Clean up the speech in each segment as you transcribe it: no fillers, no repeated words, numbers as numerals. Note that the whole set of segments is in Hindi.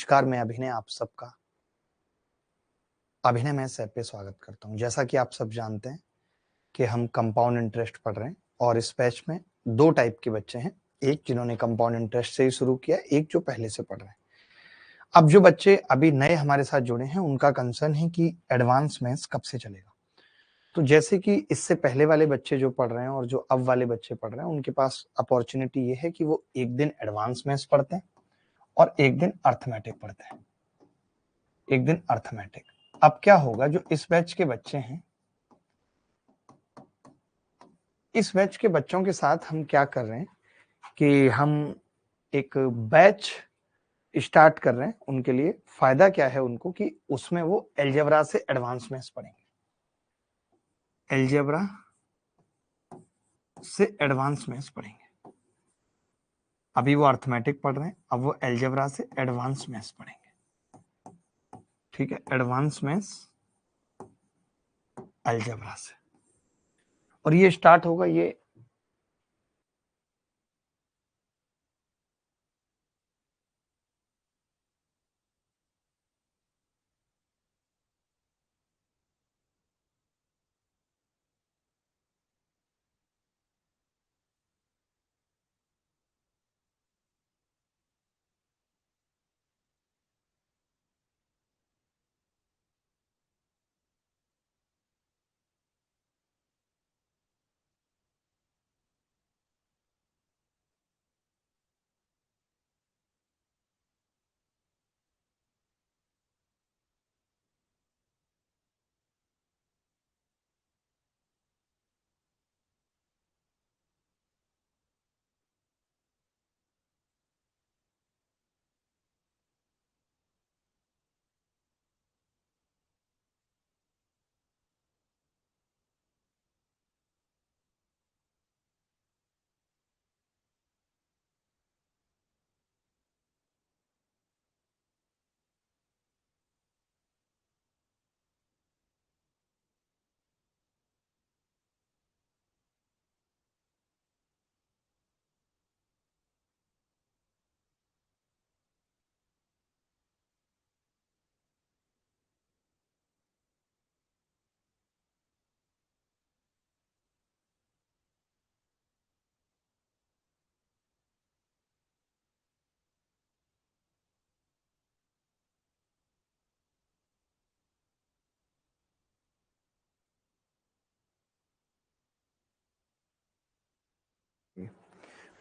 नमस्कार, मैं अभिनय आप सबका अभिनय मैं सैप पे स्वागत करता हूँ। जैसा कि आप सब जानते हैं कि हम कंपाउंड इंटरेस्ट पढ़ रहे हैं और इस बैच में 2 टाइप के बच्चे हैं। एक जिन्होंने कंपाउंड इंटरेस्ट से ही शुरू किया, एक जो पहले से पढ़ रहे हैं। अब जो बच्चे अभी नए हमारे साथ जुड़े हैं, उनका कंसर्न है कि एडवांस मैथ्स कब से चलेगा। तो जैसे कि इससे पहले वाले बच्चे जो पढ़ रहे हैं और जो अब वाले बच्चे पढ़ रहे हैं, उनके पास अपॉर्चुनिटी ये है कि वो एक दिन एडवांस मैथ्स पढ़ते हैं और एक दिन अर्थमेटिक पढ़ते हैं। एक दिन अर्थमेटिक। अब क्या होगा, जो इस बैच के बच्चे हैं, इस बैच के बच्चों के साथ हम क्या कर रहे हैं कि हम एक बैच स्टार्ट कर रहे हैं। उनके लिए फायदा क्या है उनको कि उसमें वो अलजेब्रा से एडवांस मैथ्स पढ़ेंगे, अलजेब्रा से एडवांस मैथ्स पढ़ेंगे। अभी वो अर्थमेटिक पढ़ रहे हैं, अब वो अलजेब्रा से एडवांस मैथ्स पढ़ेंगे। ठीक है, एडवांस मैथ्स अलजेब्रा से, और ये स्टार्ट होगा ये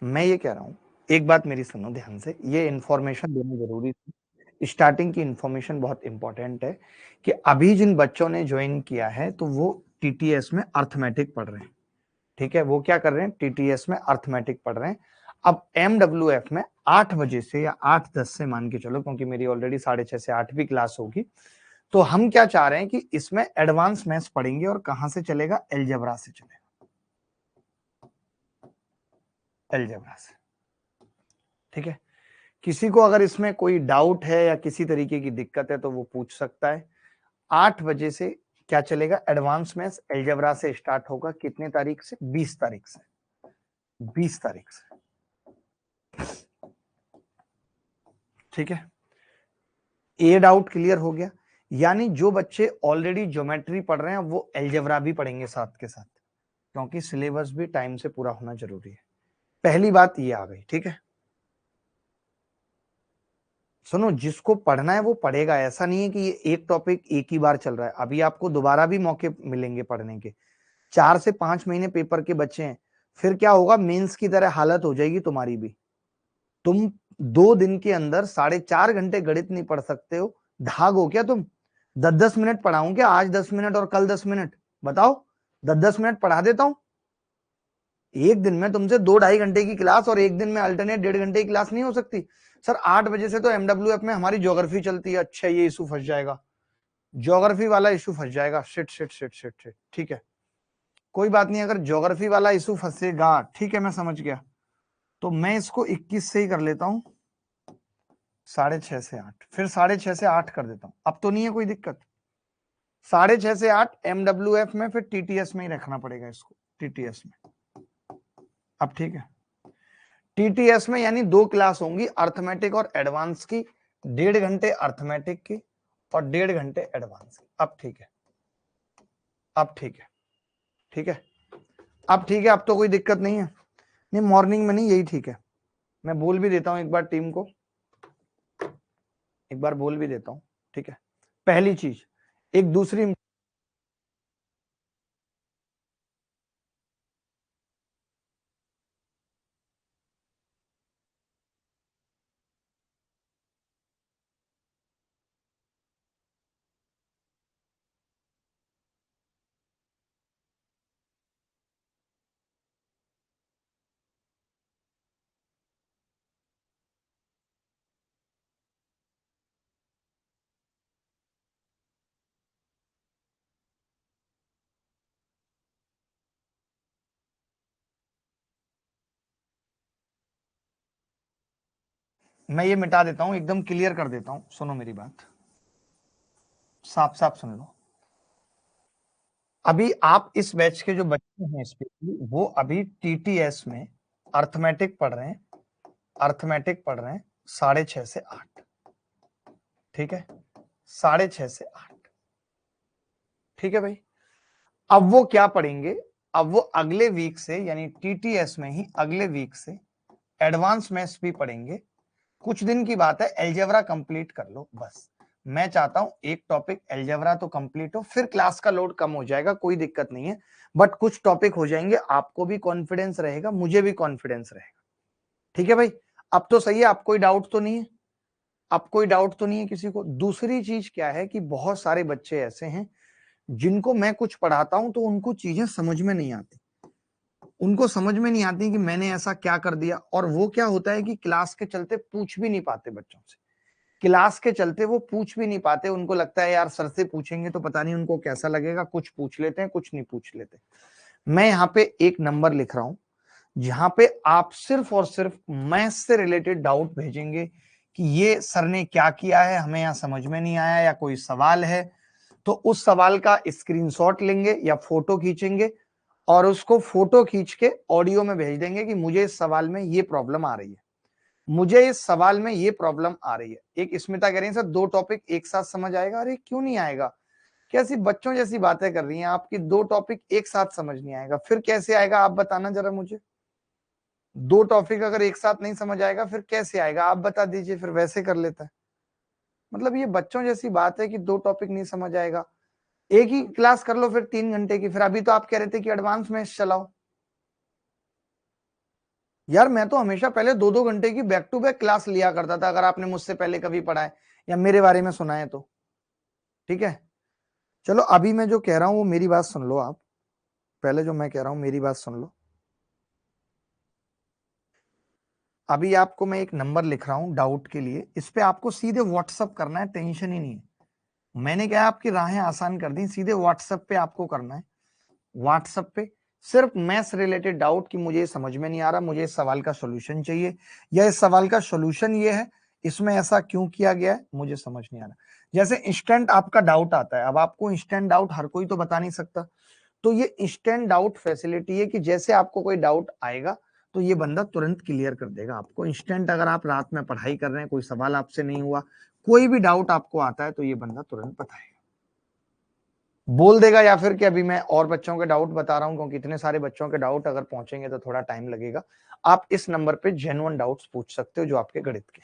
मैं ये कह रहा हूँ, एक बात मेरी सुनो ध्यान से, ये इन्फॉर्मेशन देना जरूरी है। स्टार्टिंग की इन्फॉर्मेशन बहुत इंपॉर्टेंट है कि अभी जिन बच्चों ने ज्वाइन किया है तो वो टीटीएस में अर्थमेटिक पढ़ रहे हैं। ठीक है, वो क्या कर रहे हैं, टीटीएस में अर्थमेटिक पढ़ रहे हैं। अब एमडब्ल्यूएफ में 8 बजे से या 8:10 से मान के चलो, क्योंकि मेरी ऑलरेडी 6:30 से 8 भी क्लास होगी, तो हम क्या चाह रहे हैं कि इसमें एडवांस मैथ्स पढ़ेंगे। और कहां से चलेगा, अलजेब्रा से चलेगा, अलजेब्रा से। ठीक है, किसी को अगर इसमें कोई डाउट है या किसी तरीके की दिक्कत है तो वो पूछ सकता है। 8 बजे से क्या चलेगा, एडवांस मैथ्स अलजेब्रा से स्टार्ट होगा। कितने तारीख से, 20 तारीख से, 20 तारीख से। ठीक है, ये डाउट क्लियर हो गया। यानी जो बच्चे ऑलरेडी ज्योमेट्री पढ़ रहे हैं वो अलजेब्रा भी पढ़ेंगे साथ के साथ, क्योंकि सिलेबस भी टाइम से पूरा होना जरूरी है। पहली बात ये आ गई। ठीक है, सुनो, जिसको पढ़ना है वो पढ़ेगा। ऐसा नहीं है कि ये एक टॉपिक एक ही बार चल रहा है, अभी आपको दोबारा भी मौके मिलेंगे पढ़ने के। 4 से 5 महीने पेपर के बच्चे हैं, फिर क्या होगा, मेंस की तरह हालत हो जाएगी तुम्हारी भी। तुम 2 दिन के अंदर 4.5 घंटे गणित नहीं पढ़ सकते हो, धाग हो क्या तुम? 10-10 मिनट पढ़ाऊं क्या, आज 10 मिनट और कल 10 मिनट? बताओ, 10-10 मिनट पढ़ा देता हूं। एक दिन में तुमसे 2-2.5 घंटे की क्लास, और एक दिन में अल्टरनेट 1.5 घंटे की क्लास नहीं हो सकती। सर 8 बजे से तो एमडब्ल्यूएफ में हमारी ज्योग्राफी चलती है। अच्छा, ये इशू फंस जाएगा, ज्योग्राफी वाला इशू फंस जाएगा। Shit shit shit shit shit. ठीक है, कोई बात नहीं, अगर ज्योग्राफी वाला इशू फंसेगा, ठीक है, मैं समझ गया, तो मैं इसको 21 से ही कर लेता हूं, 6:30 से 8, फिर 6:30 से 8 कर देता हूं। अब तो नहीं है कोई दिक्कत। 6:30 से 8 एमडब्ल्यूएफ में, फिर टीटीएस में ही रखना पड़ेगा इसको, टीटीएस में। अब ठीक है, टीटीएस में यानी 2 क्लास होंगी, अर्थमेटिक और एडवांस की। 1.5 घंटे अर्थमेटिक की और 1.5 घंटे एडवांस की। अब ठीक है, अब ठीक है, ठीक है, अब ठीक है, अब तो कोई दिक्कत नहीं है। नहीं, मॉर्निंग में नहीं, यही ठीक है। मैं बोल भी देता हूं एक बार टीम को, एक बार बोल भी देता हूं, ठीक है। पहली चीज, एक दूसरी, मैं ये मिटा देता हूं, एकदम क्लियर कर देता हूं, सुनो मेरी बात, साफ साफ सुन लो। अभी आप इस बैच के जो बच्चे हैं स्पेशली, वो अभी टीटीएस में अर्थमेटिक पढ़ रहे हैं, अर्थमेटिक पढ़ रहे हैं 6:30 से 8, ठीक है, 6:30 से 8, ठीक है भाई। अब वो क्या पढ़ेंगे, अब वो अगले वीक से, यानी टीटीएस में ही अगले वीक से एडवांस मैथ्स भी पढ़ेंगे। कुछ दिन की बात है, एलजेब्रा कंप्लीट कर लो बस। मैं चाहता हूं एक टॉपिक एलजेब्रा तो कंप्लीट हो, फिर क्लास का लोड कम हो जाएगा, कोई दिक्कत नहीं है, बट कुछ टॉपिक हो जाएंगे, आपको भी कॉन्फिडेंस रहेगा, मुझे भी कॉन्फिडेंस रहेगा, ठीक है भाई। अब तो सही है, आप कोई डाउट तो नहीं है, अब कोई डाउट तो नहीं है किसी को। दूसरी चीज क्या है कि बहुत सारे बच्चे ऐसे हैं जिनको मैं कुछ पढ़ाता हूं तो उनको चीजें समझ में नहीं आती, उनको समझ में नहीं आती कि मैंने ऐसा क्या कर दिया, और वो क्या होता है कि क्लास के चलते पूछ भी नहीं पाते बच्चों से, क्लास के चलते वो पूछ भी नहीं पाते, उनको लगता है यार सर से पूछेंगे तो पता नहीं उनको कैसा लगेगा, कुछ पूछ लेते हैं, कुछ नहीं पूछ लेते। मैं यहाँ पे एक नंबर लिख रहा हूं जहां पे आप सिर्फ और सिर्फ मैथ्स से रिलेटेड डाउट भेजेंगे कि ये सर ने क्या किया है, हमें यहाँ समझ में नहीं आया, या कोई सवाल है, तो उस सवाल का स्क्रीनशॉट लेंगे या फोटो खींचेंगे और उसको फोटो खींच के ऑडियो में भेज देंगे कि मुझे इस सवाल में ये प्रॉब्लम आ रही है, मुझे इस सवाल में ये प्रॉब्लम आ रही है। एक स्मिता कह रही है सर 2 टॉपिक एक साथ समझ आएगा, अरे क्यों नहीं आएगा, कैसी बच्चों जैसी बातें कर रही हैं आपकी, 2 टॉपिक एक साथ समझ नहीं आएगा, फिर कैसे आएगा आप बताना जरा मुझे। 2 टॉपिक अगर एक साथ नहीं समझ आएगा फिर कैसे आएगा, आप बता दीजिए, फिर वैसे कर लेता है। मतलब ये बच्चों जैसी बात है कि 2 टॉपिक नहीं समझ आएगा, एक ही क्लास कर लो फिर 3 घंटे की, फिर अभी तो आप कह रहे थे कि एडवांस मैथ्स चलाओ। यार मैं तो हमेशा पहले 2-2 घंटे की बैक टू बैक क्लास लिया करता था, अगर आपने मुझसे पहले कभी पढ़ा है या मेरे बारे में सुना है तो, ठीक है। चलो अभी मैं जो कह रहा हूं वो मेरी बात सुन लो आप, पहले जो मैं कह रहा हूं मेरी बात सुन लो। अभी आपको मैं एक नंबर लिख रहा हूं डाउट के लिए, इस पे आपको सीधे व्हाट्सअप करना है, टेंशन ही नहीं है। मैंने क्या आपकी राहें आसान कर दी, सीधे व्हाट्सएप पे आपको करना है। व्हाट्सएप पे सिर्फ मैथ्स रिलेटेड डाउट कि मुझे समझ में नहीं आ रहा, मुझे इस सवाल का सॉल्यूशन चाहिए, या इस सवाल का सॉल्यूशन ये है, इसमें ऐसा क्यों किया गया है, मुझे समझ नहीं आ रहा। जैसे इंस्टेंट आपका डाउट आता है, अब आपको इंस्टेंट डाउट हर कोई तो बता नहीं सकता, तो ये इंस्टेंट डाउट फैसिलिटी है कि जैसे आपको कोई डाउट आएगा तो ये बंदा तुरंत क्लियर कर देगा आपको इंस्टेंट। अगर आप रात में पढ़ाई कर रहे हैं, कोई सवाल आपसे नहीं हुआ, कोई भी डाउट आपको आता है, तो ये बंदा तुरंत बताएगा, बोल देगा, या फिर कि अभी मैं और बच्चों के डाउट बता रहा हूं, क्योंकि इतने सारे बच्चों के डाउट अगर पहुंचेंगे तो थोड़ा टाइम लगेगा। आप इस नंबर पे जेन्युइन डाउट्स पूछ सकते हो जो आपके गणित के,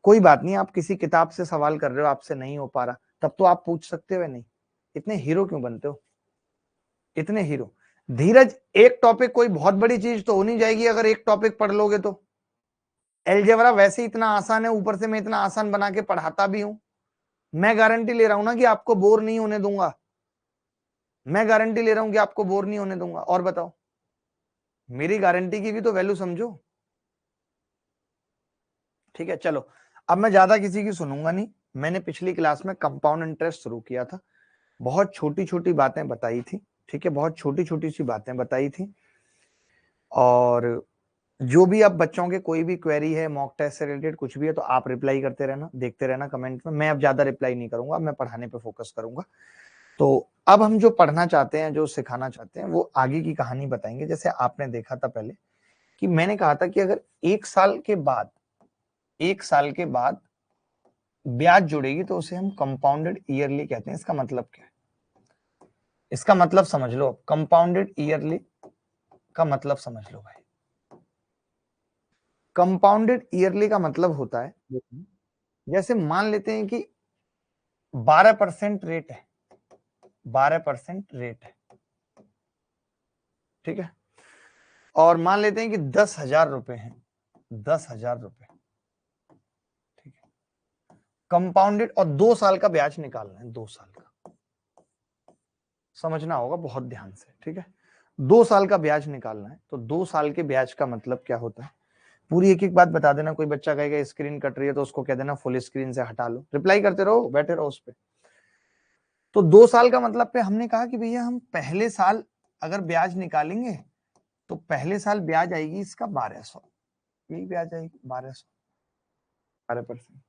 कोई बात नहीं, आप किसी किताब से सवाल कर रहे हो, आपसे नहीं हो पा रहा, तब तो आप पूछ सकते हो या नहीं। इतने हीरो क्यों बनते हो, इतने हीरो। धीरज, एक टॉपिक कोई बहुत बड़ी चीज तो हो नहीं जाएगी अगर एक टॉपिक पढ़ लोगे तो। एलजेब्रा वैसे इतना आसान है, ऊपर से मैं इतना आसान बना के पढ़ाता भी हूं, मैं गारंटी ले रहा हूं ना कि आपको बोर नहीं होने दूंगा, मैं गारंटी ले रहा हूं कि आपको बोर नहीं होने दूंगा। और बताओ, मेरी गारंटी की भी तो वैल्यू समझो, ठीक है। चलो अब मैं ज्यादा किसी की सुनूंगा नहीं, मैंने पिछली क्लास में कंपाउंड इंटरेस्ट शुरू किया था, बहुत छोटी छोटी बातें बताई थी, ठीक है, बहुत छोटी छोटी सी बातें बताई थी। और जो भी अब बच्चों के कोई भी क्वेरी है, मॉक टेस्ट से रिलेटेड कुछ भी है, तो आप रिप्लाई करते रहना, देखते रहना कमेंट में। मैं अब ज्यादा रिप्लाई नहीं करूंगा, मैं पढ़ाने पे फोकस करूंगा। तो अब हम जो पढ़ना चाहते हैं, जो सिखाना चाहते हैं, वो आगे की कहानी बताएंगे। जैसे आपने देखा था पहले कि मैंने कहा था कि अगर 1 साल के बाद, 1 साल के बाद ब्याज जुड़ेगी तो उसे हम कंपाउंडेड ईयरली कहते हैं। इसका मतलब क्या है, इसका मतलब समझ लो। कंपाउंडेड ईयरली का मतलब समझ लो भाई। कंपाउंडेड ईयरली का मतलब होता है, जैसे मान लेते हैं कि 12% रेट है, 12% रेट है, ठीक है, और मान लेते हैं कि 10,000 रुपए हैं, 10,000 रुपए, ठीक है, कंपाउंडेड, और 2 साल का ब्याज निकालना है, 2 साल का, समझना होगा बहुत ध्यान से, ठीक है। 2 साल का ब्याज निकालना है, तो 2 साल के ब्याज का मतलब क्या होता है, पूरी एक एक बात बता देना। कोई बच्चा कहेगा स्क्रीन कट रही है तो उसको कह देना फुल स्क्रीन से हटा लो, रिप्लाई करते रहो, बैठे रहो उस पे। तो 2 साल का मतलब पे हमने कहा कि भैया हम पहले साल अगर ब्याज निकालेंगे तो पहले साल ब्याज आएगी इसका 1200, यही ब्याज आएगी 1200, 12%।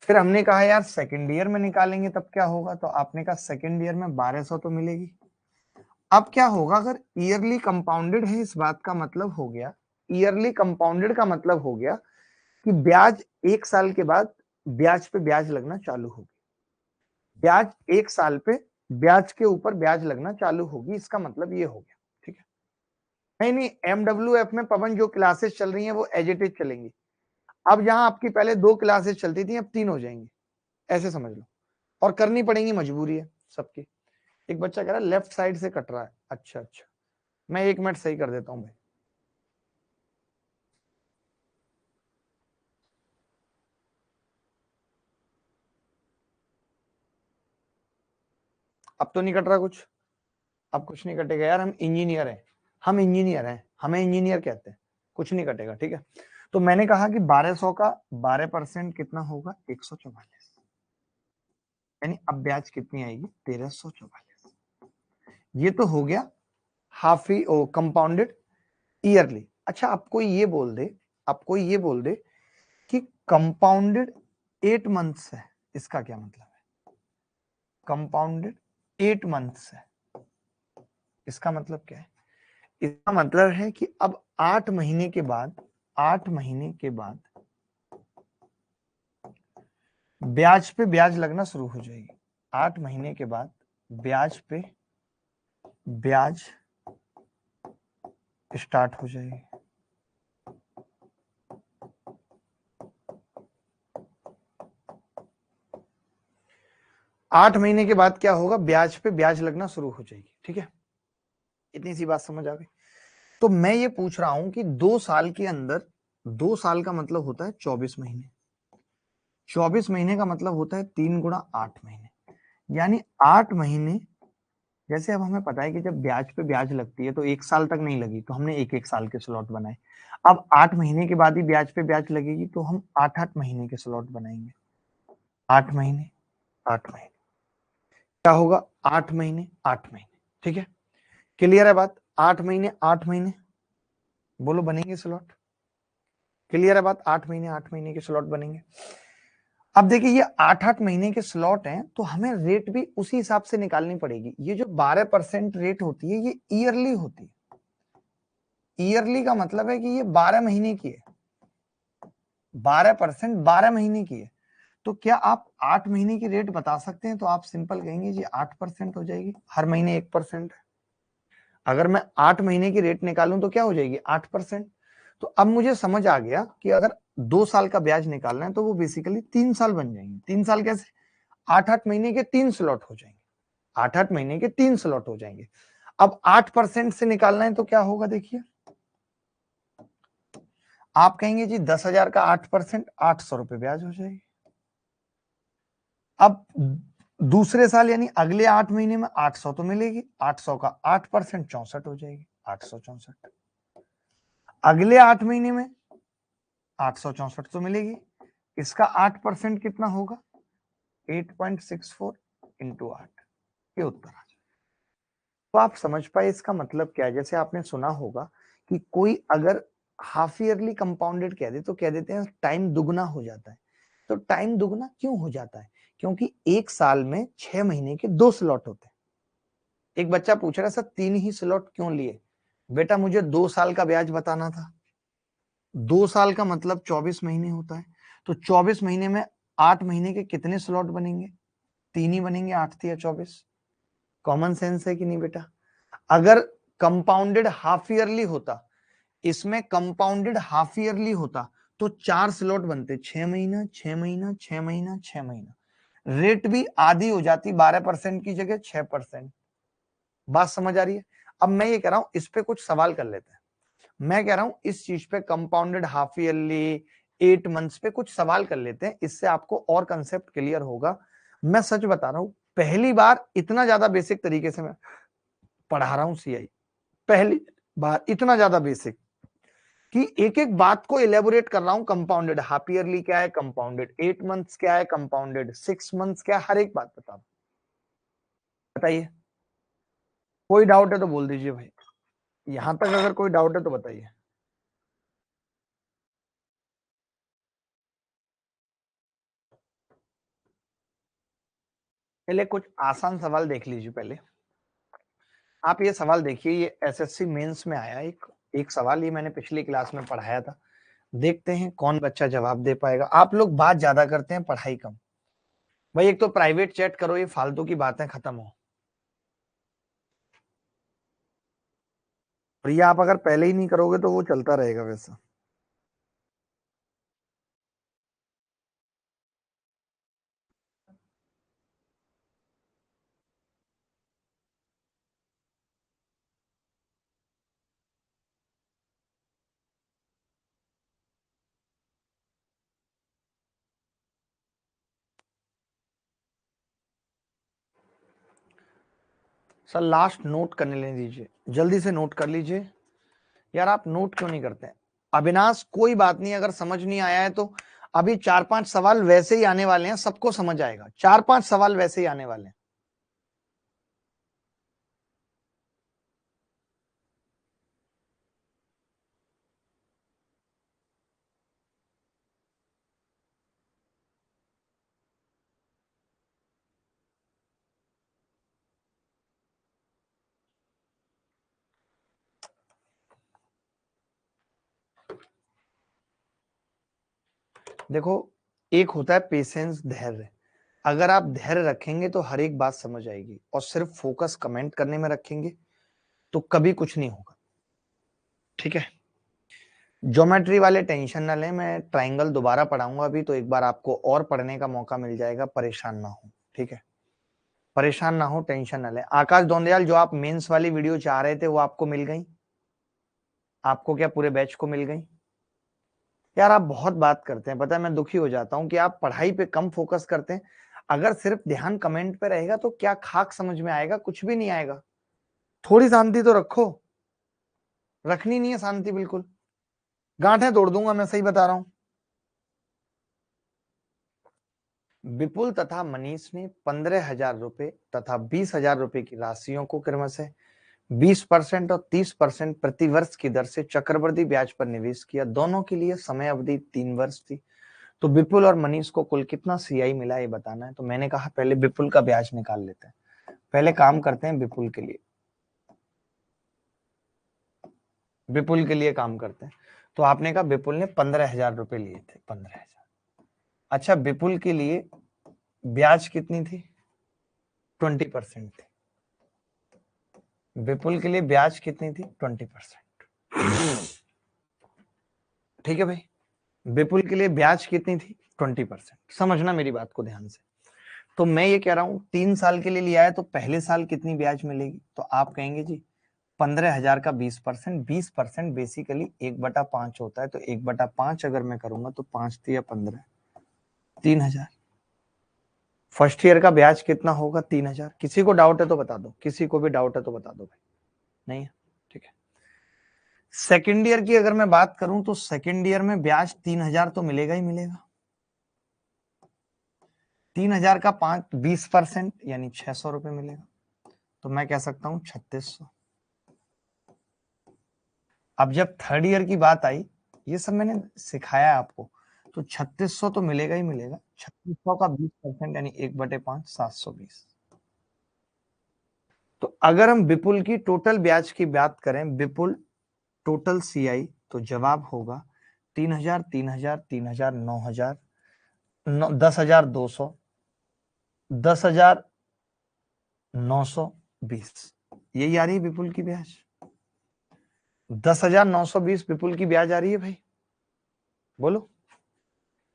फिर हमने कहा यार सेकेंड ईयर में निकालेंगे तब क्या होगा, तो आपने कहा सेकेंड ईयर में 1200 तो मिलेगी। अब क्या होगा, अगर ईयरली कंपाउंडेड है, इस बात का मतलब हो गया, ईयरली कंपाउंडेड का मतलब हो गया कि ब्याज 1 साल के बाद ब्याज पे ब्याज लगना चालू होगी, ब्याज 1 साल पे ब्याज के ऊपर ब्याज लगना चालू होगी, इसका मतलब ये हो गया, ठीक है। नहीं नहीं, MWF में पवन जो क्लासेस चल रही हैं वो एज इट इज चलेंगी। अब जहां आपकी पहले 2 क्लासेस चलती थी अब 3 हो जाएंगी, ऐसे समझ लो, और करनी पड़ेंगी, मजबूरी है सबकी। एक बच्चा कह रहा है लेफ्ट साइड से कट रहा है, अच्छा अच्छा, मैं 1 मिनट सही कर देता हूं भाई। अब तो नहीं कट रहा कुछ, अब कुछ नहीं कटेगा यार, हम इंजीनियर हैं, हम इंजीनियर हैं, हमें इंजीनियर कहते हैं, कुछ नहीं कटेगा, ठीक है। तो मैंने कहा कि 1200 का 12% कितना होगा, 144, यानी अब ब्याज कितनी आएगी, 1344। ये तो हो गया हाफ ही कंपाउंडेड ईयरली। अच्छा, आपको ये बोल दे, आपको ये बोल दे कि कंपाउंडेड 8 मंथ्स है, इसका क्या मतलब है, कंपाउंडेड 8 मंथ्स है, इसका मतलब क्या है, इसका मतलब है कि अब 8 महीने के बाद, 8 महीने के बाद ब्याज पे ब्याज लगना शुरू हो जाएगी, 8 महीने के बाद ब्याज पे ब्याज स्टार्ट हो जाएगी। 8 महीने के बाद क्या होगा, ब्याज पे ब्याज लगना शुरू हो जाएगी, ठीक है। इतनी सी बात समझ आ गई। तो मैं ये पूछ रहा हूं कि 2 साल के अंदर, 2 साल का मतलब होता है 24 महीने, 24 महीने का मतलब होता है 3 गुणा 8 महीने, यानी 8 महीने। जैसे अब हमें पता है कि जब ब्याज पे ब्याज लगती है तो 1 साल तक नहीं लगी, तो हमने 1-1 साल के स्लॉट बनाए। अब 8 महीने के बाद ही ब्याज पे ब्याज लगेगी तो हम 8-8 महीने के स्लॉट बनाएंगे, 8 महीने, 8 महीने, क्या होगा, 8 महीने, 8 महीने, ठीक है। क्लियर है बात, 8 महीने, 8 महीने, बोलो बनेंगे स्लॉट, क्लियर है बात, 8 महीने, 8 महीने के स्लॉट बनेंगे। अब देखिए ये 8-8 महीने के स्लॉट हैं, तो हमें रेट भी उसी हिसाब से निकालनी पड़ेगी। ये जो 12% रेट होती है ये ईयरली होती है, ईयरली का मतलब है कि ये 12 महीने की है, 12% 12 महीने की है। तो क्या आप 8 महीने की रेट बता सकते हैं, तो आप सिंपल कहेंगे जी 8% हो जाएगी, हर महीने 1% है। अगर मैं 8 महीने की रेट निकालूं तो क्या हो जाएगी, 8%। तो अब मुझे समझ आ गया कि अगर 2 साल का ब्याज निकालना है तो वो बेसिकली 3 साल बन जाएंगे। 3 साल कैसे, 8-8 महीने के 3 स्लॉट हो जाएंगे, 8-8 महीने के 3 स्लॉट हो जाएंगे। अब 8% से निकालना है तो क्या होगा, देखिए आप कहेंगे जी 10,000 का 8%, 800 रुपए ब्याज हो जाएगी। अब दूसरे साल यानी अगले 8 महीने में 800 तो मिलेगी, 800 का 8%, 64 हो जाएगी, 864। अगले 8 महीने में 864 तो मिलेगी, इसका 8% कितना होगा, 8.64 इंटू 8, ये उत्तर आ जाए। तो आप समझ पाए इसका मतलब क्या है। जैसे आपने सुना होगा कि कोई अगर हाफ ईयरली कंपाउंडेड कह दे तो कह देते हैं टाइम दुगना हो जाता है। तो टाइम दुगना क्यों हो जाता है, क्योंकि 1 साल में 6 महीने के 2 स्लॉट होते हैं। एक बच्चा पूछ रहा है सर 3 ही स्लॉट क्यों लिए, बेटा मुझे 2 साल का ब्याज बताना था, 2 साल का मतलब 24 महीने होता है, तो 24 महीने में 8 महीने के कितने स्लॉट बनेंगे? 3 ही बनेंगे, 8 या 24। कॉमन सेंस है कि नहीं बेटा? अगर कंपाउंडेड हाफ ईयरली होता, इसमें कंपाउंडेड हाफ ईयरली होता तो 4 स्लॉट बनते, 6 महीना 6 महीना 6 महीना 6 महीना, रेट भी आधी हो जाती, 12% की जगह 6%। बात समझ आ रही है? अब मैं ये कह रहा हूं इस पे कुछ सवाल कर लेते हैं। मैं कह रहा हूं इस चीज पे कंपाउंडेड हाफ ईयरली 8 मंथ्स पे कुछ सवाल कर लेते हैं, इससे आपको और कंसेप्ट क्लियर होगा। मैं सच बता रहा हूं, पहली बार इतना ज्यादा बेसिक तरीके से मैं पढ़ा रहा हूं सीआई, पहली बार इतना ज्यादा बेसिक कि एक एक बात को इलेबोरेट कर रहा हूं। कंपाउंडेड हाफ ईयरली क्या है, कंपाउंडेड 8 मंथ्स क्या है, कंपाउंडेड 6 मंथ्स क्या है, हर एक बात बताइए। कोई डाउट है तो बोल दीजिए भाई, यहां तक अगर कोई डाउट है तो बताइए। पहले कुछ आसान सवाल देख लीजिए। पहले आप ये सवाल देखिए, ये एसएससी मेंस में आया एक सवाल, ये मैंने पिछली क्लास में पढ़ाया था। देखते हैं कौन बच्चा जवाब दे पाएगा। आप लोग बात ज्यादा करते हैं, पढ़ाई कम। भाई एक तो प्राइवेट चैट करो, ये फालतू की बातें खत्म हो। और ये आप अगर पहले ही नहीं करोगे तो वो चलता रहेगा वैसा। सर लास्ट नोट करने ले दीजिए, जल्दी से नोट कर लीजिए। यार आप नोट क्यों नहीं करते? अविनाश कोई बात नहीं, अगर समझ नहीं आया है तो अभी 4-5 सवाल वैसे ही आने वाले हैं, सबको समझ आएगा। 4-5 सवाल वैसे ही आने वाले हैं। देखो, एक होता है पेशेंस, धैर्य। अगर आप धैर्य रखेंगे तो हर एक बात समझ आएगी, और सिर्फ फोकस कमेंट करने में रखेंगे तो कभी कुछ नहीं होगा। ठीक है, ज्योमेट्री वाले टेंशन ना लें, मैं ट्राइंगल दोबारा पढ़ाऊंगा अभी, तो एक बार आपको और पढ़ने का मौका मिल जाएगा, परेशान ना हो। ठीक है, परेशान ना हो, टेंशन ना लें। आकाश दोंदियाल, जो आप मेंस वाली वीडियो चाह रहे थे वो आपको मिल गई? आपको क्या पूरे बैच को मिल गई? यार आप बहुत बात करते हैं, पता है मैं दुखी हो जाता हूं कि आप पढ़ाई पे कम फोकस करते हैं। अगर सिर्फ ध्यान कमेंट पे रहेगा तो क्या खाक समझ में आएगा? कुछ भी नहीं आएगा। थोड़ी शांति तो रखो। रखनी नहीं है शांति बिल्कुल, गांठें तोड़ दूंगा, मैं सही बता रहा हूं। विपुल तथा मनीष ने 15,000 रुपए तथा 20,000 रुपए की राशियों को क्रमशः 20% और 30% प्रतिवर्ष की दर से चक्रवृद्धि ब्याज पर निवेश किया। दोनों के लिए समय अवधि 3 वर्ष थी। तो विपुल और मनीष को कुल कितना सीआई मिला ये बताना है। तो मैंने कहा पहले विपुल का ब्याज निकाल लेते हैं। पहले काम करते हैं विपुल के लिए, विपुल के लिए काम करते हैं। तो आपने कहा विपुल ने 15,000 रुपए लिए थे, 15,000। अच्छा, विपुल के लिए ब्याज कितनी थी? 20% थी। विपुल के लिए ब्याज कितनी थी? 20%। ठीक है भाई, विपुल के लिए ब्याज कितनी थी? 20%। समझना मेरी बात को ध्यान से। तो मैं ये कह रहा हूं 3 साल के लिए लिया है तो पहले साल कितनी ब्याज मिलेगी? तो आप कहेंगे जी 15,000 का 20%, 20% बेसिकली 1/5 होता है। तो 1/5 अगर मैं करूंगा तो 5 या 15, 3,000। फर्स्ट ईयर का ब्याज कितना होगा? 3,000। किसी को डाउट है तो बता दो, किसी को भी डाउट है तो बता दो भाई। नहीं है? ठीक है। सेकेंड ईयर की अगर मैं बात करूं तो सेकेंड ईयर में ब्याज 3,000 तो मिलेगा ही मिलेगा। 3,000 का 20% यानी 600 रुपए मिलेगा। तो मैं कह सकता हूं 3600। अब जब थर्ड ईयर की बात आई, ये सब मैंने सिखाया है आपको, तो 3600 तो मिलेगा ही मिलेगा। 3600 का 20% यानी 1/5, 720। तो अगर हम विपुल की टोटल ब्याज की बात करें, विपुल टोटल सीआई, तो जवाब होगा 3,000, 3,000, 3,000, 9,000, 10,200, 10,920, यही आ रही है विपुल की ब्याज। 10,920 विपुल की ब्याज आ रही है भाई, बोलो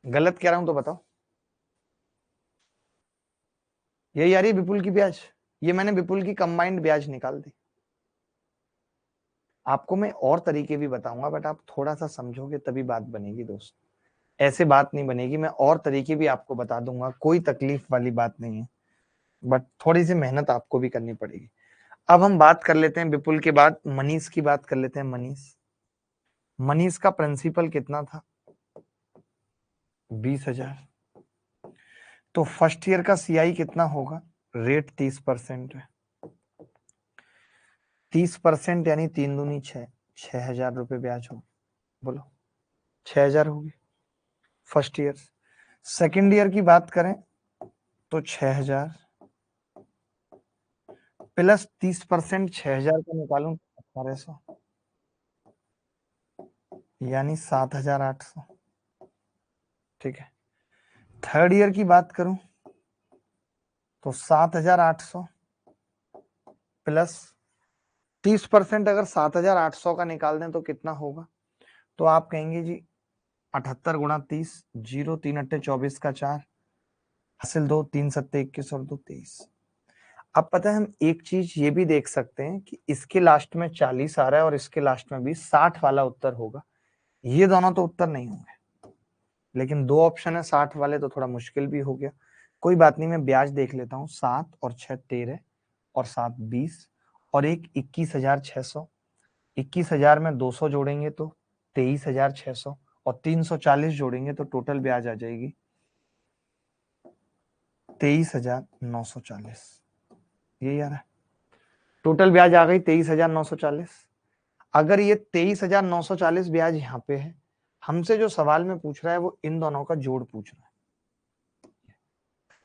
गलत कह रहा हूं तो बताओ। यही आ रही है विपुल की ब्याज, ये मैंने विपुल की कंबाइंड ब्याज निकाल दी। आपको मैं और तरीके भी बताऊंगा, बट आप थोड़ा सा समझोगे तभी बात बनेगी दोस्त, ऐसे बात नहीं बनेगी। मैं और तरीके भी आपको बता दूंगा, कोई तकलीफ वाली बात नहीं है, बट थोड़ी सी मेहनत आपको भी करनी पड़ेगी। अब हम बात कर लेते हैं विपुल के बाद मनीष की बात कर लेते हैं। मनीष का प्रिंसिपल कितना था? 20,000। तो फर्स्ट ईयर का सीआई कितना होगा? रेट 30% है, 30% यानी 3 दूनी 6, 6,000 रुपये ब्याज हो। बोलो 6,000 होगी फर्स्ट ईयर। सेकेंड ईयर की बात करें तो 6,000 प्लस 30%, 6,000 का निकालूं 1,800, यानी 7,800। ठीक है। थर्ड ईयर की बात करूं तो 7,800 प्लस 30%, अगर 7,800 का निकाल दें तो कितना होगा? तो आप कहेंगे जी 78 गुणा 30, 0 3 अट्टे 24 का 4, हासिल 2, 3 सत्ते 21 और 2 23। अब पता है हम एक चीज ये भी देख सकते हैं कि इसके लास्ट में 40 आ रहा है और इसके लास्ट में भी 60 वाला उत्तर होगा। ये दोनों तो उत्तर नहीं होंगे, लेकिन दो ऑप्शन है 60 वाले, तो थोड़ा मुश्किल भी हो गया। कोई बात नहीं, मैं ब्याज देख लेता हूँ। 7 और 6 13 और 7 20 और एक 21,600। 21,000 में 200 जोड़ेंगे तो 23,600 और 340 जोड़ेंगे तो टोटल ब्याज आ जाएगी 23,940। ये यार है, टोटल ब्याज आ गई 23,940। अगर ये 23,940 ब्याज यहाँ पे है, हमसे जो सवाल में पूछ रहा है वो इन दोनों का जोड़ पूछ रहा है।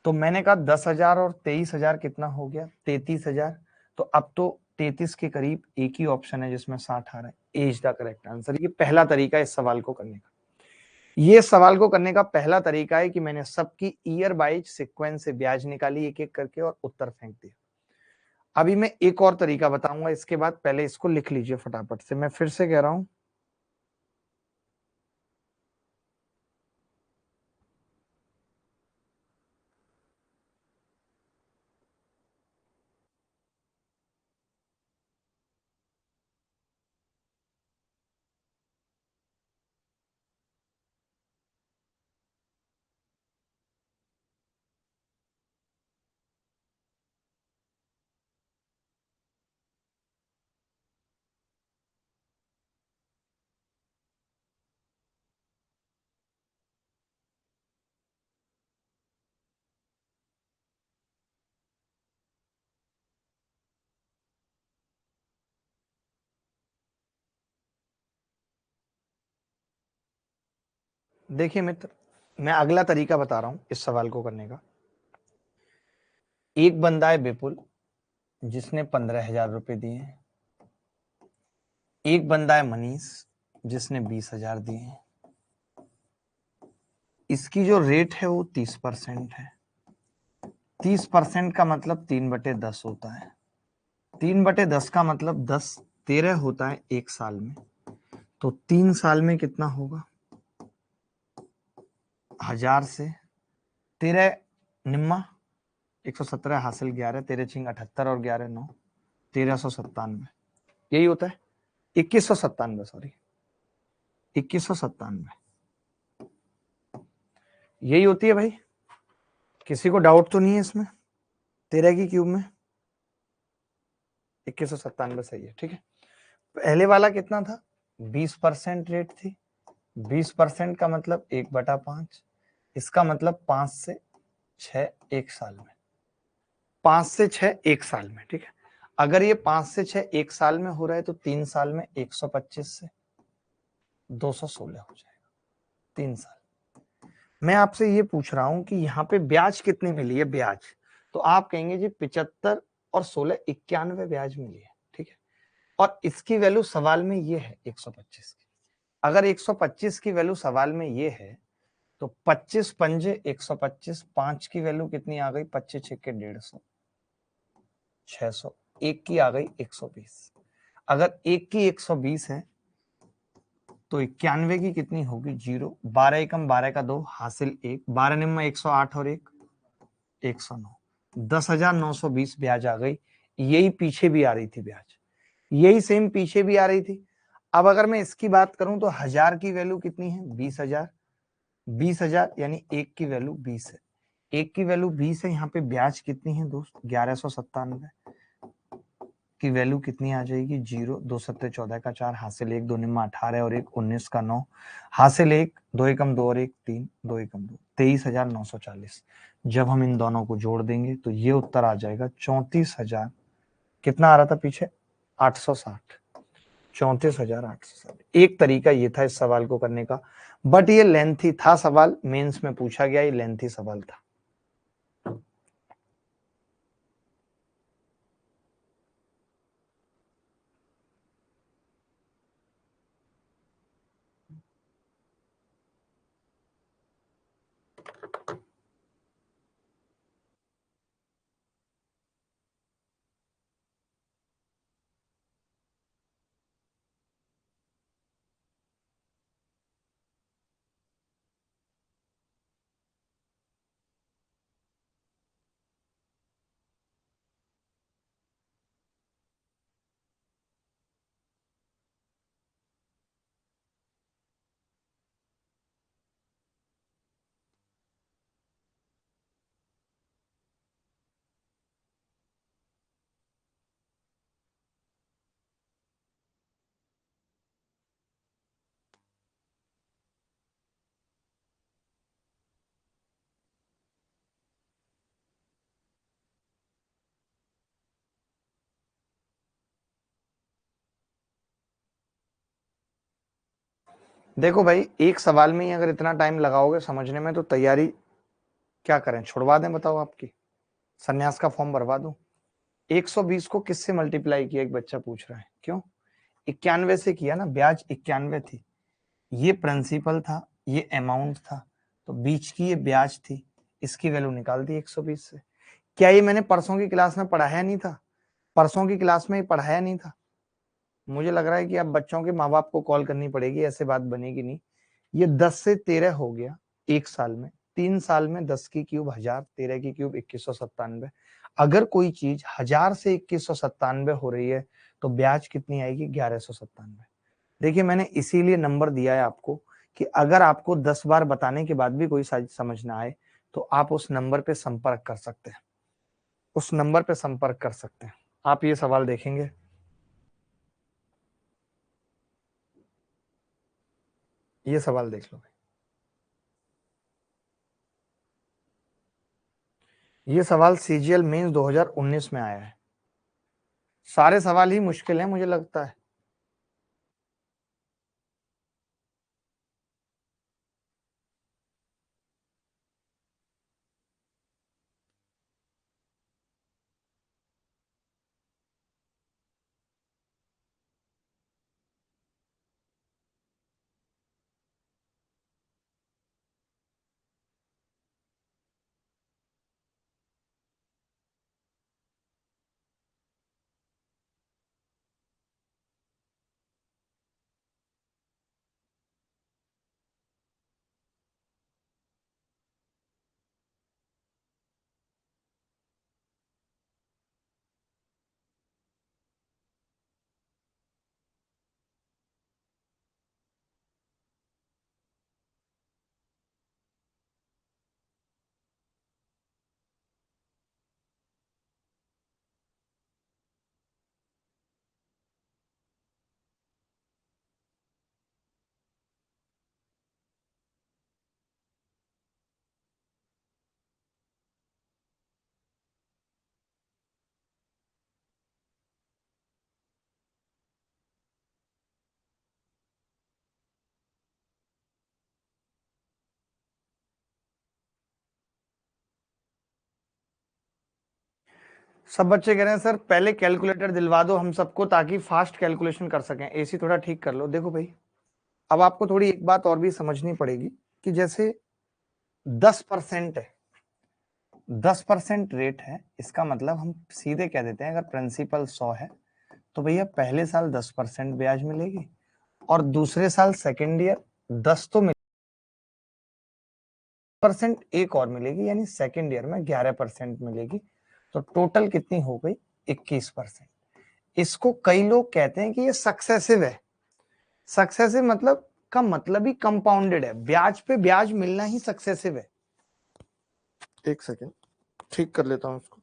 तो मैंने कहा 10,000 और 23,000 कितना हो गया? 33,000। तो अब तो 33 के करीब एक ही ऑप्शन है जिसमें 60 आ रहा है। As the correct answer. ये पहला तरीका है इस सवाल को करने का। ये सवाल को करने का पहला तरीका है कि मैंने सबकी ईयर वाइज सीक्वेंस से ब्याज निकाली एक एक करके और उत्तर फेंक दिया। अभी मैं एक और तरीका बताऊंगा इसके बाद, पहले इसको लिख लीजिए फटाफट से। मैं फिर से कह रहा हूं, देखिए मित्र, मैं अगला तरीका बता रहा हूं इस सवाल को करने का। एक बंदा है विपुल जिसने 15,000 रुपए दिए हैं। एक बंदा है मनीष जिसने 20,000 दिए हैं। इसकी जो रेट है वो 30% है। 30% का मतलब 3/10 होता है। 3/10 का मतलब 10 13 होता है एक साल में। तो 3 साल में कितना होगा? 1,000 से 13 निम्मा 117 हासिल 11, 13 छिंग 78 और 11 9, 1,397। यही होता है 2,197, सॉरी 2,197। यही होती है भाई। किसी को डाउट तो नहीं है इसमें? 13 की क्यूब में 2,197 सही है। ठीक है। पहले वाला कितना था? 20% रेट थी। 20% का मतलब 1/5। इसका मतलब 5 से 6 एक साल में। 5 से 6 एक साल में। ठीक है। अगर ये 5 से 6 एक साल में हो रहा है तो 3 साल में 125 से 216 हो जाएगा। 3 साल। मैं आपसे ये पूछ रहा हूं कि यहाँ पे ब्याज कितनी मिली है? ब्याज तो आप कहेंगे जी 75 और 16 91 ब्याज मिली है। ठीक है। और इसकी वैल्यू सवाल में ये है 125 की। अगर 125 की वैल्यू सवाल में ये है तो 25 पंजे 125, 5 की वैल्यू कितनी आ गई, 25 छक्के 150, 600, एक की आ गई 120। अगर एक की 120 है तो 91 की कितनी होगी, 0, 12 एकम 12 का 2 हासिल 1, 12 निम्न 108 और 1 109, 10,920 ब्याज आ गई। यही पीछे भी आ रही थी ब्याज, यही सेम पीछे भी आ रही थी। अब अगर मैं इसकी बात करूं तो 1000 की वैल्यू कितनी है, 20,000, 20,000 यानी एक की वैल्यू 20 है, एक की वैल्यू 20 है। यहाँ पे ब्याज कितनी है दोस्त, 1197 की वैल्यू कितनी आ जाएगी, 0, 2 सत्ते 14 का 4 हासिल 1, 2 निम्मा 18 और 1 19 का 9 हासिल 1, 2 एकम 2 और 1 3, 2 एकम 2, 23,940। जब हम इन दोनों को जोड़ देंगे तो ये उत्तर आ जाएगा 34,000, कितना आ रहा था पीछे, 860, 34,860। एक तरीका ये था इस सवाल को करने का, बट ये लेंथी था सवाल, मेंस में पूछा गया, ये लेंथी सवाल था। देखो भाई, एक सवाल में ही अगर इतना टाइम लगाओगे समझने में तो तैयारी क्या करें, छुड़वा दें बताओ, आपकी सन्यास का फॉर्म भरवा दूं। 120 को किससे मल्टीप्लाई किया, एक बच्चा पूछ रहा है, क्यों, 91 से किया ना, ब्याज 91 थी, ये प्रिंसिपल था, ये अमाउंट था, तो बीच की ये ब्याज थी, इसकी वैल्यू निकाल दी 120 से। क्या ये मैंने परसों की क्लास में पढ़ाया नहीं था, परसों की क्लास में पढ़ाया नहीं था। मुझे लग रहा है कि अब बच्चों के माँ बाप को कॉल करनी पड़ेगी, ऐसे बात बनेगी नहीं। ये 10 से 13 हो गया एक साल में, 3 साल में 10 की क्यूब 1000, 13 की क्यूब 2197। अगर कोई चीज 1000 से 2197 हो रही है तो ब्याज कितनी आएगी, 1197। देखिए मैंने इसीलिए नंबर दिया है आपको कि अगर आपको 10 बार बताने के बाद भी कोई समझ ना आए तो आप उस नंबर पे संपर्क कर सकते हैं, उस नंबर पे संपर्क कर सकते हैं। आप ये सवाल देखेंगे, ये सवाल देख लो, ये सवाल सीजीएल मेंस 2019 में आया है। सारे सवाल ही मुश्किल हैं मुझे लगता है। सब बच्चे कह रहे हैं सर पहले कैलकुलेटर दिलवा दो हम सबको ताकि फास्ट कैलकुलेशन कर सकें, एसी थोड़ा ठीक कर लो। देखो भाई, अब आपको थोड़ी एक बात और भी समझनी पड़ेगी कि जैसे 10% है, 10% रेट है, इसका मतलब हम सीधे कह देते हैं अगर प्रिंसिपल 100 है तो भैया पहले साल 10% ब्याज मिलेगी और दूसरे साल सेकेंड ईयर 10 तो परसेंट एक और मिलेगी, यानी सेकेंड ईयर में 11% मिलेगी। तो टोटल कितनी हो गई? 21%। इसको कई लोग कहते हैं कि ये सक्सेसिव है। सक्सेसिव मतलब का मतलब ही कंपाउंडेड है, ब्याज पे ब्याज मिलना ही सक्सेसिव है। एक सेकेंड ठीक कर लेता हूं उसको।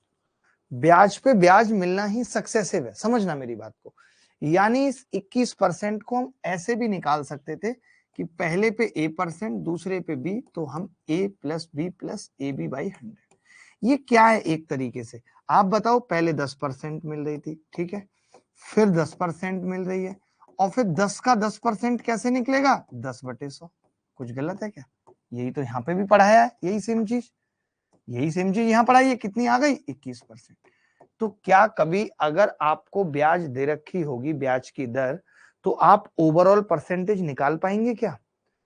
ब्याज पे ब्याज मिलना ही सक्सेसिव है, समझना मेरी बात को। यानी इस 21% को हम ऐसे भी निकाल सकते थे कि पहले पे A% दूसरे पे B, तो हम A plus B plus AB by 100। ये क्या है? एक तरीके से आप बताओ, पहले 10% मिल रही थी, ठीक है, फिर 10% मिल रही है, और फिर 10 का 10% कैसे निकलेगा? 10/100। कुछ गलत है क्या? यही तो यहाँ पे भी पढ़ाया है, यही सेम चीज यहाँ पढ़ाई है। कितनी आ गई? 21%। तो क्या कभी अगर आपको ब्याज दे रखी होगी, ब्याज की दर, तो आप ओवरऑल परसेंटेज निकाल पाएंगे क्या?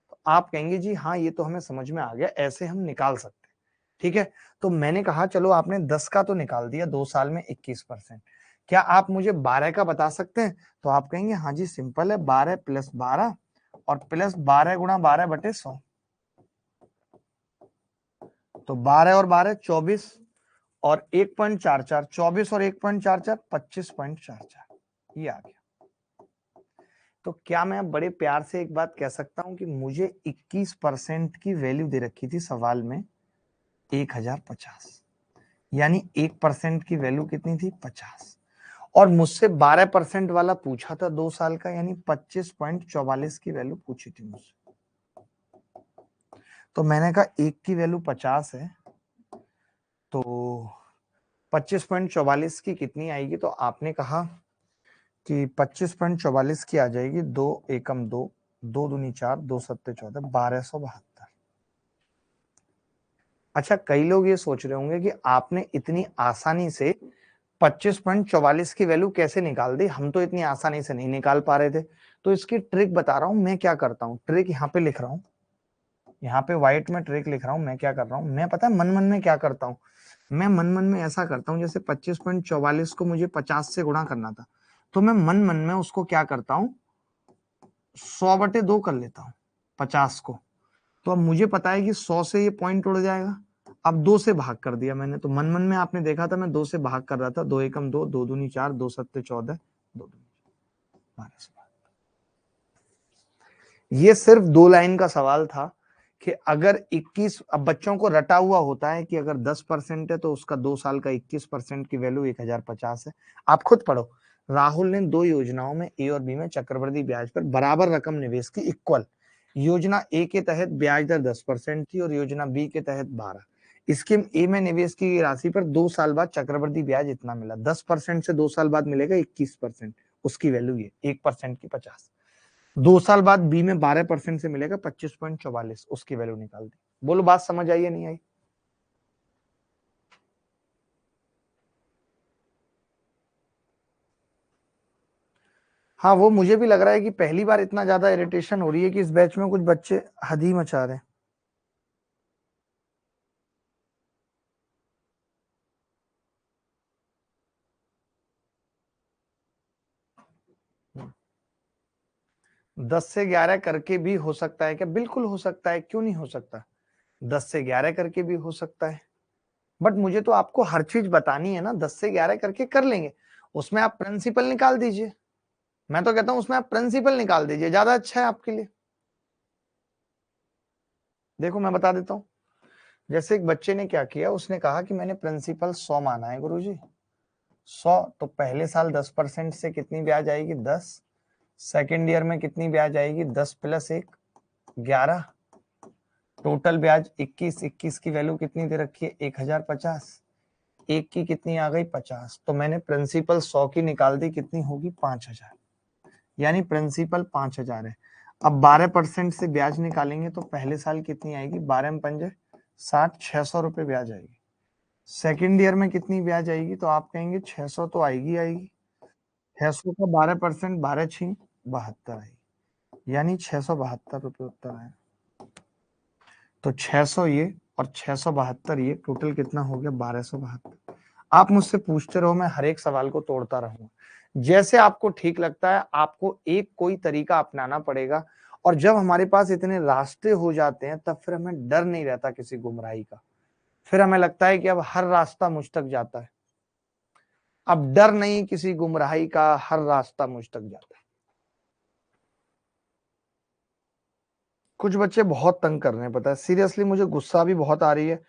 तो आप कहेंगे जी हाँ, ये तो हमें समझ में आ गया, ऐसे हम निकाल सकते हैं, ठीक है। तो मैंने कहा चलो आपने 10 का तो निकाल दिया, 2 साल में 21%, क्या आप मुझे 12 का बता सकते हैं? तो आप कहेंगे हाँ जी सिंपल है, 12 प्लस 12 और प्लस 12 गुणा 12/100, तो 12 और 12 24 और 1.44, 24 और 1.44 25.44, ये आ गया। तो क्या मैं अब बड़े प्यार से एक बात कह सकता हूं कि मुझे 21% की वैल्यू दे रखी थी सवाल में 1050, यानी 1% की वैल्यू कितनी थी? 50, और मुझसे 12% वाला पूछा था 2 साल का, यानी 25.44 की वैल्यू पूछी थी मुझसे। तो मैंने कहा एक की वैल्यू 50 है, तो 25.44 की कितनी आएगी? तो आपने कहा कि 25.44 की आ जाएगी 2 एकम 2, 2 दूनी 4, 2 सत्ते 14, 1272। अच्छा, कई लोग ये सोच रहे होंगे कि आपने इतनी आसानी से 25.44 की वैल्यू कैसे निकाल दी, हम तो इतनी आसानी से नहीं निकाल पा रहे थे। तो इसकी ट्रिक बता रहा हूं, मैं क्या करता हूं, ट्रिक यहाँ पे लिख रहा हूं, यहाँ पे व्हाइट में ट्रिक लिख रहा हूं। मैं क्या कर रहा हूं, मैं पता है मन मन में क्या करता हूं, मैं मन मन में ऐसा करता हूं, जैसे 25.44 को मुझे 50 से गुणा करना था, तो मैं मन मन में उसको क्या करता हूं, 100/2 कर लेता हूं 50 को। तो अब मुझे पता है कि 100 से ये पॉइंट उड़ जाएगा, अब 2 से भाग कर दिया मैंने, तो मन मन में आपने देखा था मैं 2 से भाग कर रहा था, 2 एकम 2, 2 दूनी 4, 2 सत्ते 14, 2 दूनी 12। ये सिर्फ 2 लाइन का सवाल था कि अगर 21, अब बच्चों को रटा हुआ होता है कि अगर 10% है तो उसका 2 साल का 21% की वैल्यू 1050 है। आप खुद पढ़ो, राहुल ने 2 योजनाओं में ए और बी में चक्रवृद्धि ब्याज पर बराबर रकम निवेश की, इक्वल। योजना ए के तहत ब्याज दर 10% थी और योजना बी के तहत 12। स्कीम ए में निवेश की राशि पर 2 साल बाद चक्रवृद्धि ब्याज इतना मिला, 10% से 2 साल बाद मिलेगा 21%, उसकी वैल्यू ये 1% की 50। 2 साल बाद बी में 12% से मिलेगा 25.44, उसकी वैल्यू निकाल दी। बोलो बात समझ आई या नहीं आई? हाँ, वो मुझे भी लग रहा है कि पहली बार इतना ज्यादा इरिटेशन हो रही है कि इस बैच में कुछ बच्चे हद ही मचा रहे हैं। दस से 11 करके भी हो सकता है क्या? बिल्कुल हो सकता है, क्यों नहीं हो सकता, 10 से 11 करके भी हो सकता है। बट मुझे तो आपको हर चीज बतानी है ना, 10 से 11 करके कर लेंगे, उसमें आप प्रिंसिपल निकाल दीजिए। मैं तो कहता हूं उसमें आप प्रिंसिपल निकाल दीजिए, ज्यादा अच्छा है आपके लिए। देखो मैं बता देता हूं, जैसे एक बच्चे ने क्या किया, उसने कहा कि मैंने प्रिंसिपल 100 माना है गुरुजी, 100, तो पहले साल 10% से कितनी ब्याज आएगी? 10। सेकेंड ईयर में कितनी ब्याज आएगी? 10 प्लस 1, 11। टोटल ब्याज 21, 21 की वैल्यू कितनी दे रखी है? 1050। एक की कितनी आ गई? 50। तो मैंने प्रिंसिपल 100 की निकाल दी, कितनी होगी? 5000, यानी प्रिंसिपल 5000 है। अब 12% से ब्याज निकालेंगे तो पहले साल कितनी आएगी? 12 में 5 60, 600 रुपए ब्याज आएगी। सेकेंड ईयर में कितनी ब्याज आएगी? तो आप कहेंगे 600 तो आएगी आएगी, 600 का 12%, 12 6 72 आएगी, यानी 672 रुपए उत्तर आए। तो 600 ये और 672, ये टोटल कितना हो गया 1272। आप मुझसे पूछते रहो, मैं हर एक सवाल को तोड़ता रहूंगा। जैसे आपको ठीक लगता है, आपको एक कोई तरीका अपनाना पड़ेगा। और जब हमारे पास इतने रास्ते हो जाते हैं तब फिर हमें डर नहीं रहता किसी गुमराही का। फिर हमें लगता है कि अब हर रास्ता मुझ तक जाता है। अब डर नहीं किसी गुमराही का, हर रास्ता मुझ तक जाता है। कुछ बच्चे बहुत तंग कर रहे हैं, पता है, सीरियसली मुझे गुस्सा भी बहुत आ रही है।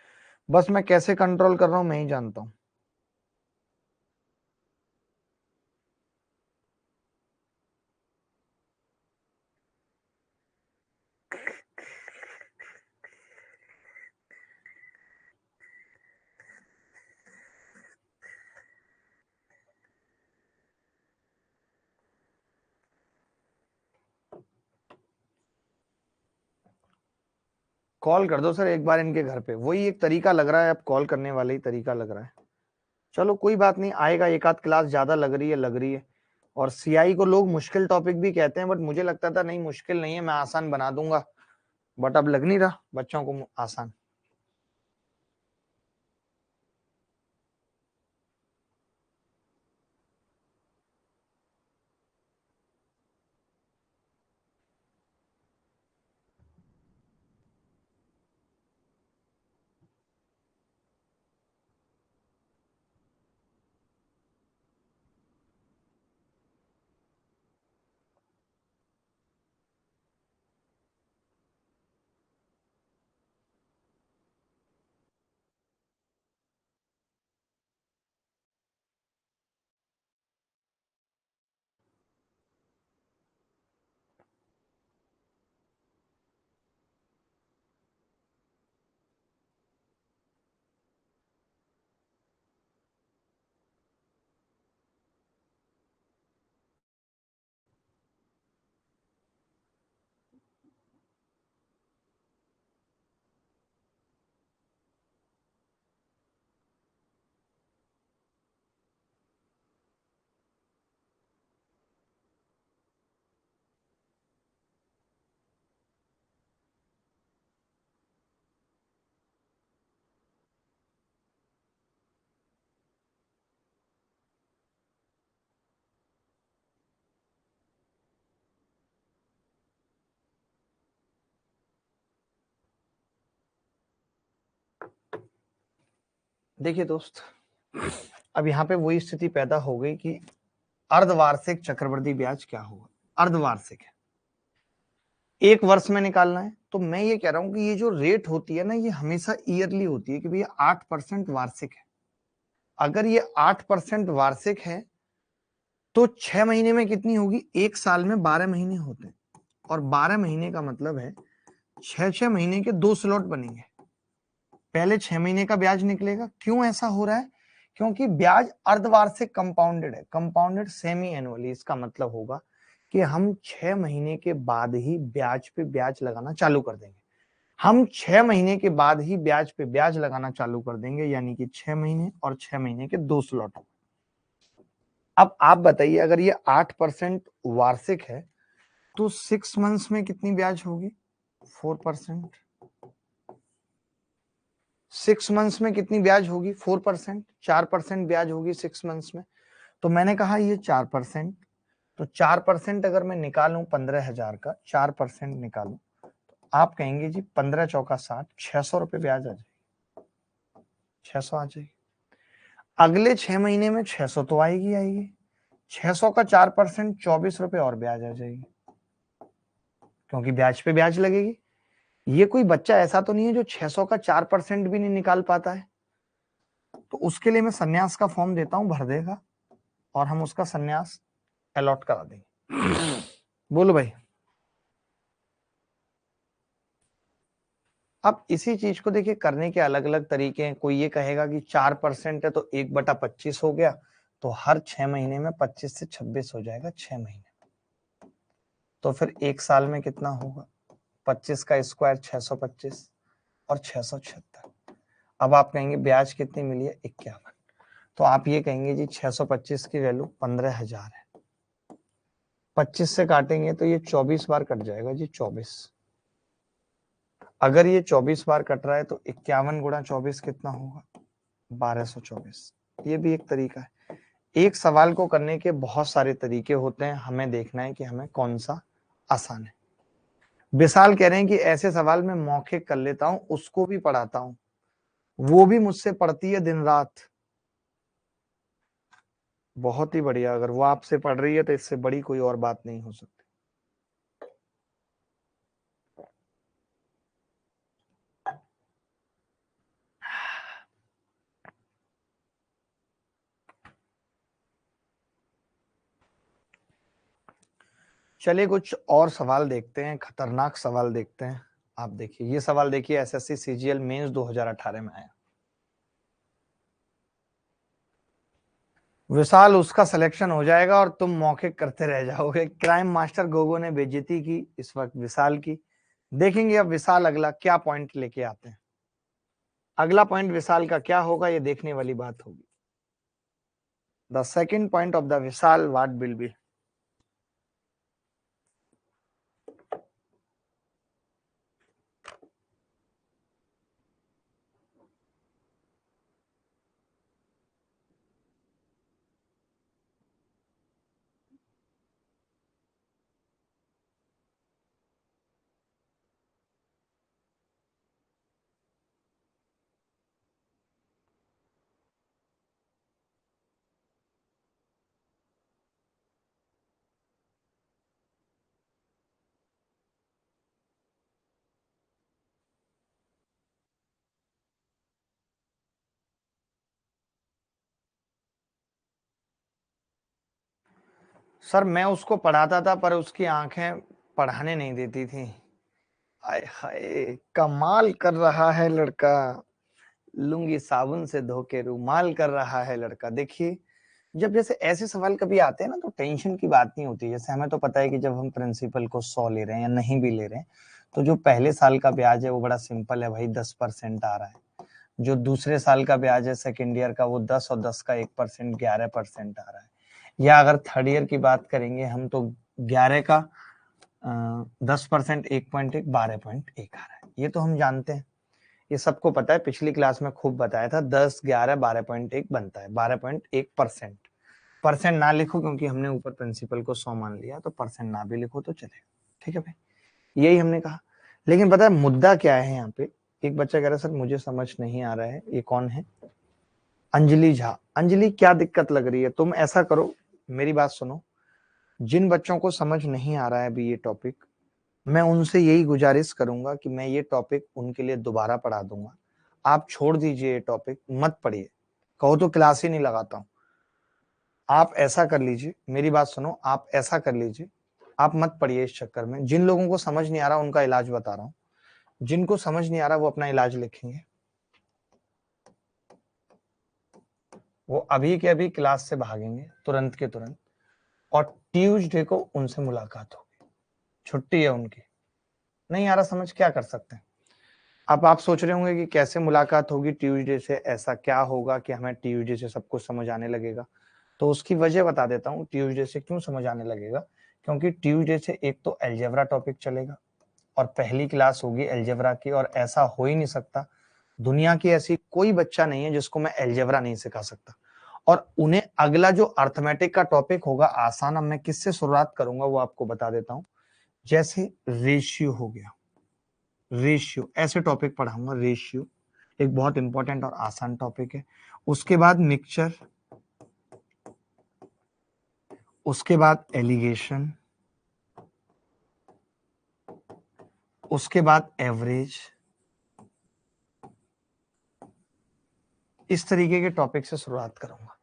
बस मैं कैसे कंट्रोल कर रहा हूं मैं ही जानता हूं। कॉल कर दो सर एक बार इनके घर पे, वही एक तरीका लग रहा है, अब कॉल करने वाला ही तरीका लग रहा है। चलो कोई बात नहीं, आएगा, एक आध क्लास ज्यादा लग रही है, लग रही है। और सीआई को लोग मुश्किल टॉपिक भी कहते हैं, बट मुझे लगता था नहीं मुश्किल नहीं है, मैं आसान बना दूंगा। बट अब लग नहीं रहा बच्चों को आसान। देखिए दोस्त, अब यहाँ पे वही स्थिति पैदा हो गई कि अर्धवार्षिक चक्रवृद्धि ब्याज क्या होगा। अर्धवार्षिक है, एक वर्ष में निकालना है। तो मैं ये कह रहा हूं कि ये जो रेट होती है ना, ये हमेशा ईयरली होती है कि भैया 8% वार्षिक है। अगर ये 8% वार्षिक है तो 6 महीने में कितनी होगी, एक साल में 12 महीने होते हैं। और 12 महीने का मतलब है 6 6 महीने के 2 स्लॉट बनेंगे। पहले 6 महीने का ब्याज निकलेगा। क्यों ऐसा हो रहा है? क्योंकि ब्याज अर्धवार्षिक कंपाउंडेड है, कंपाउंडेड सेमी एनुअली। इसका मतलब होगा कि हम 6 महीने के बाद ही ब्याज पे ब्याज लगाना चालू कर देंगे। हम 6 महीने के बाद ही ब्याज पे ब्याज लगाना चालू कर देंगे, यानी कि 6 महीने और 6 महीने के 2 स्लॉट। अब आप बताइए, अगर ये 8% वार्षिक है तो 6 मंथ्स में कितनी ब्याज होगी? 4%। 6 मंथ्स में कितनी ब्याज होगी? 4%। 4% ब्याज होगी 6 मंथ्स में। तो मैंने कहा ये 4%, तो 4% अगर मैं निकालूं 15,000 का, 4% निकालूं, आप कहेंगे जी 15 चौका 60, 600 रुपए ब्याज आ जाएगी। 600 आ जाएगी। अगले 6 महीने में 600 तो आएगी आएगी। 600 का 4%, 24 रुपए और ब्याज आ जाएगी, क्योंकि ब्याज पे ब्याज लगेगी। ये कोई बच्चा ऐसा तो नहीं है जो 600 का 4% भी नहीं निकाल पाता है। तो उसके लिए मैं संन्यास का फॉर्म देता हूं, भर देगा और हम उसका संन्यास अलॉट करा देंगे। बोलो भाई। अब इसी चीज को देखिए, करने के अलग अलग तरीके हैं। कोई ये कहेगा कि 4% है तो 1/25 हो गया, तो हर 6 महीने में 25 से 26 हो जाएगा 6 महीने। तो फिर एक साल में कितना होगा? 25 का स्क्वायर 625 और 676। अब आप कहेंगे ब्याज कितनी मिली है? 51। तो आप ये कहेंगे जी 625 की वैल्यू 15,000 है। 25 से काटेंगे तो ये 24 बार कट जाएगा जी, 24। अगर ये 24 बार कट रहा है तो 51 गुणा 24 कितना होगा? 1224। ये भी एक तरीका है। एक सवाल को करने के बहुत सारे तरीके होते हैं, हमें देखना है कि हमें कौन सा आसान है। विशाल कह रहे हैं कि ऐसे सवाल मैं मौखिक कर लेता हूं, उसको भी पढ़ाता हूं, वो भी मुझसे पढ़ती है दिन रात। बहुत ही बढ़िया, अगर वो आपसे पढ़ रही है तो इससे बड़ी कोई और बात नहीं हो सकती। चलिए कुछ और सवाल देखते हैं, खतरनाक सवाल देखते हैं। आप देखिए, ये सवाल देखिए, एसएससी सीजीएल मेंस 2018 में आया। विशाल, उसका सिलेक्शन हो जाएगा और तुम मौखिक करते रह जाओगे। क्राइम मास्टर गोगो ने बेइज्जती की इस वक्त विशाल की। देखेंगे अब विशाल अगला क्या पॉइंट लेके आते हैं। अगला पॉइंट विशाल का क्या होगा, ये देखने वाली बात होगी। The second point of the Vishal what will be. Sir मैं उसको पढ़ाता था पर उसकी आंखें पढ़ाने नहीं देती थी। आय हाय, कमाल कर रहा है लड़का। लुंगी साबुन से धो के रूमाल कर रहा है लड़का। देखिए, जब जैसे ऐसे सवाल कभी आते हैं ना तो टेंशन की बात नहीं होती। जैसे हमें तो पता है कि जब हम प्रिंसिपल को 100 ले रहे हैं या नहीं भी ले रहे हैं तो जो पहले साल का ब्याज है वो बड़ा सिंपल है भाई, 10% आ रहा है। जो दूसरे साल का ब्याज है सेकेंड ईयर का, वो 10 और 10 का 1%, 11% आ रहा है। या अगर थर्ड ईयर की बात करेंगे हम तो 11 का 10%, 1.1, 12.1 आ रहा है। ये तो हम जानते हैं, ये सबको पता है, पिछली क्लास में खूब बताया था। 10, 11, 12.1 बनता है, 12.1%। परसेंट ना लिखो क्योंकि हमने ऊपर प्रिंसिपल को 100 मान लिया, तो परसेंट ना भी लिखो तो चलेगा। ठीक है भाई, यही हमने कहा। लेकिन पता है मुद्दा क्या है यहाँ पे? एक बच्चा कह रहा है सर मुझे समझ नहीं आ रहा है, ये कौन है? अंजलि झा। अंजलि, क्या दिक्कत लग रही है? तुम ऐसा करो, मेरी बात सुनो। जिन बच्चों को समझ नहीं आ रहा है अभी ये टॉपिक, मैं उनसे यही गुजारिश करूंगा कि मैं ये टॉपिक उनके लिए दोबारा पढ़ा दूंगा। आप छोड़ दीजिए ये टॉपिक, मत पढ़िए। कहो तो क्लास ही नहीं लगाता हूं। आप ऐसा कर लीजिए, मेरी बात सुनो, आप ऐसा कर लीजिए, आप मत पढ़िए इस चक्कर में। जिन लोगों को समझ नहीं आ रहा उनका इलाज बता रहा हूं, जिनको समझ नहीं आ रहा वो अपना इलाज लिखेंगे। वो अभी के अभी क्लास से भागेंगे तुरंत के तुरंत, और ट्यूसडे को उनसे मुलाकात होगी। छुट्टी है उनकी। नहीं आ रहा समझ, क्या कर सकते हैं? अब आप सोच रहे होंगे कि कैसे मुलाकात होगी ट्यूसडे से, ऐसा क्या होगा कि हमें ट्यूसडे से सब कुछ समझ आने लगेगा? तो उसकी वजह बता देता हूँ ट्यूसडे से क्यों समझ आने लगेगा। क्योंकि ट्यूसडे से एक तो अलजेब्रा टॉपिक चलेगा और पहली क्लास होगी अलजेब्रा की, और ऐसा हो ही नहीं सकता, दुनिया की ऐसी कोई बच्चा नहीं है जिसको मैं अलजेब्रा नहीं सिखा सकता। और उन्हें अगला जो अर्थमेटिक का टॉपिक होगा आसान, अब मैं किससे शुरुआत करूंगा वो आपको बता देता हूं। जैसे रेशियो हो गया, रेशियो ऐसे टॉपिक पढ़ाऊंगा। रेशियो एक बहुत इंपॉर्टेंट और आसान टॉपिक है। उसके बाद मिक्सचर, उसके बाद एलिगेशन, उसके बाद एवरेज। इस तरीके के टॉपिक से शुरुआत करूंगा।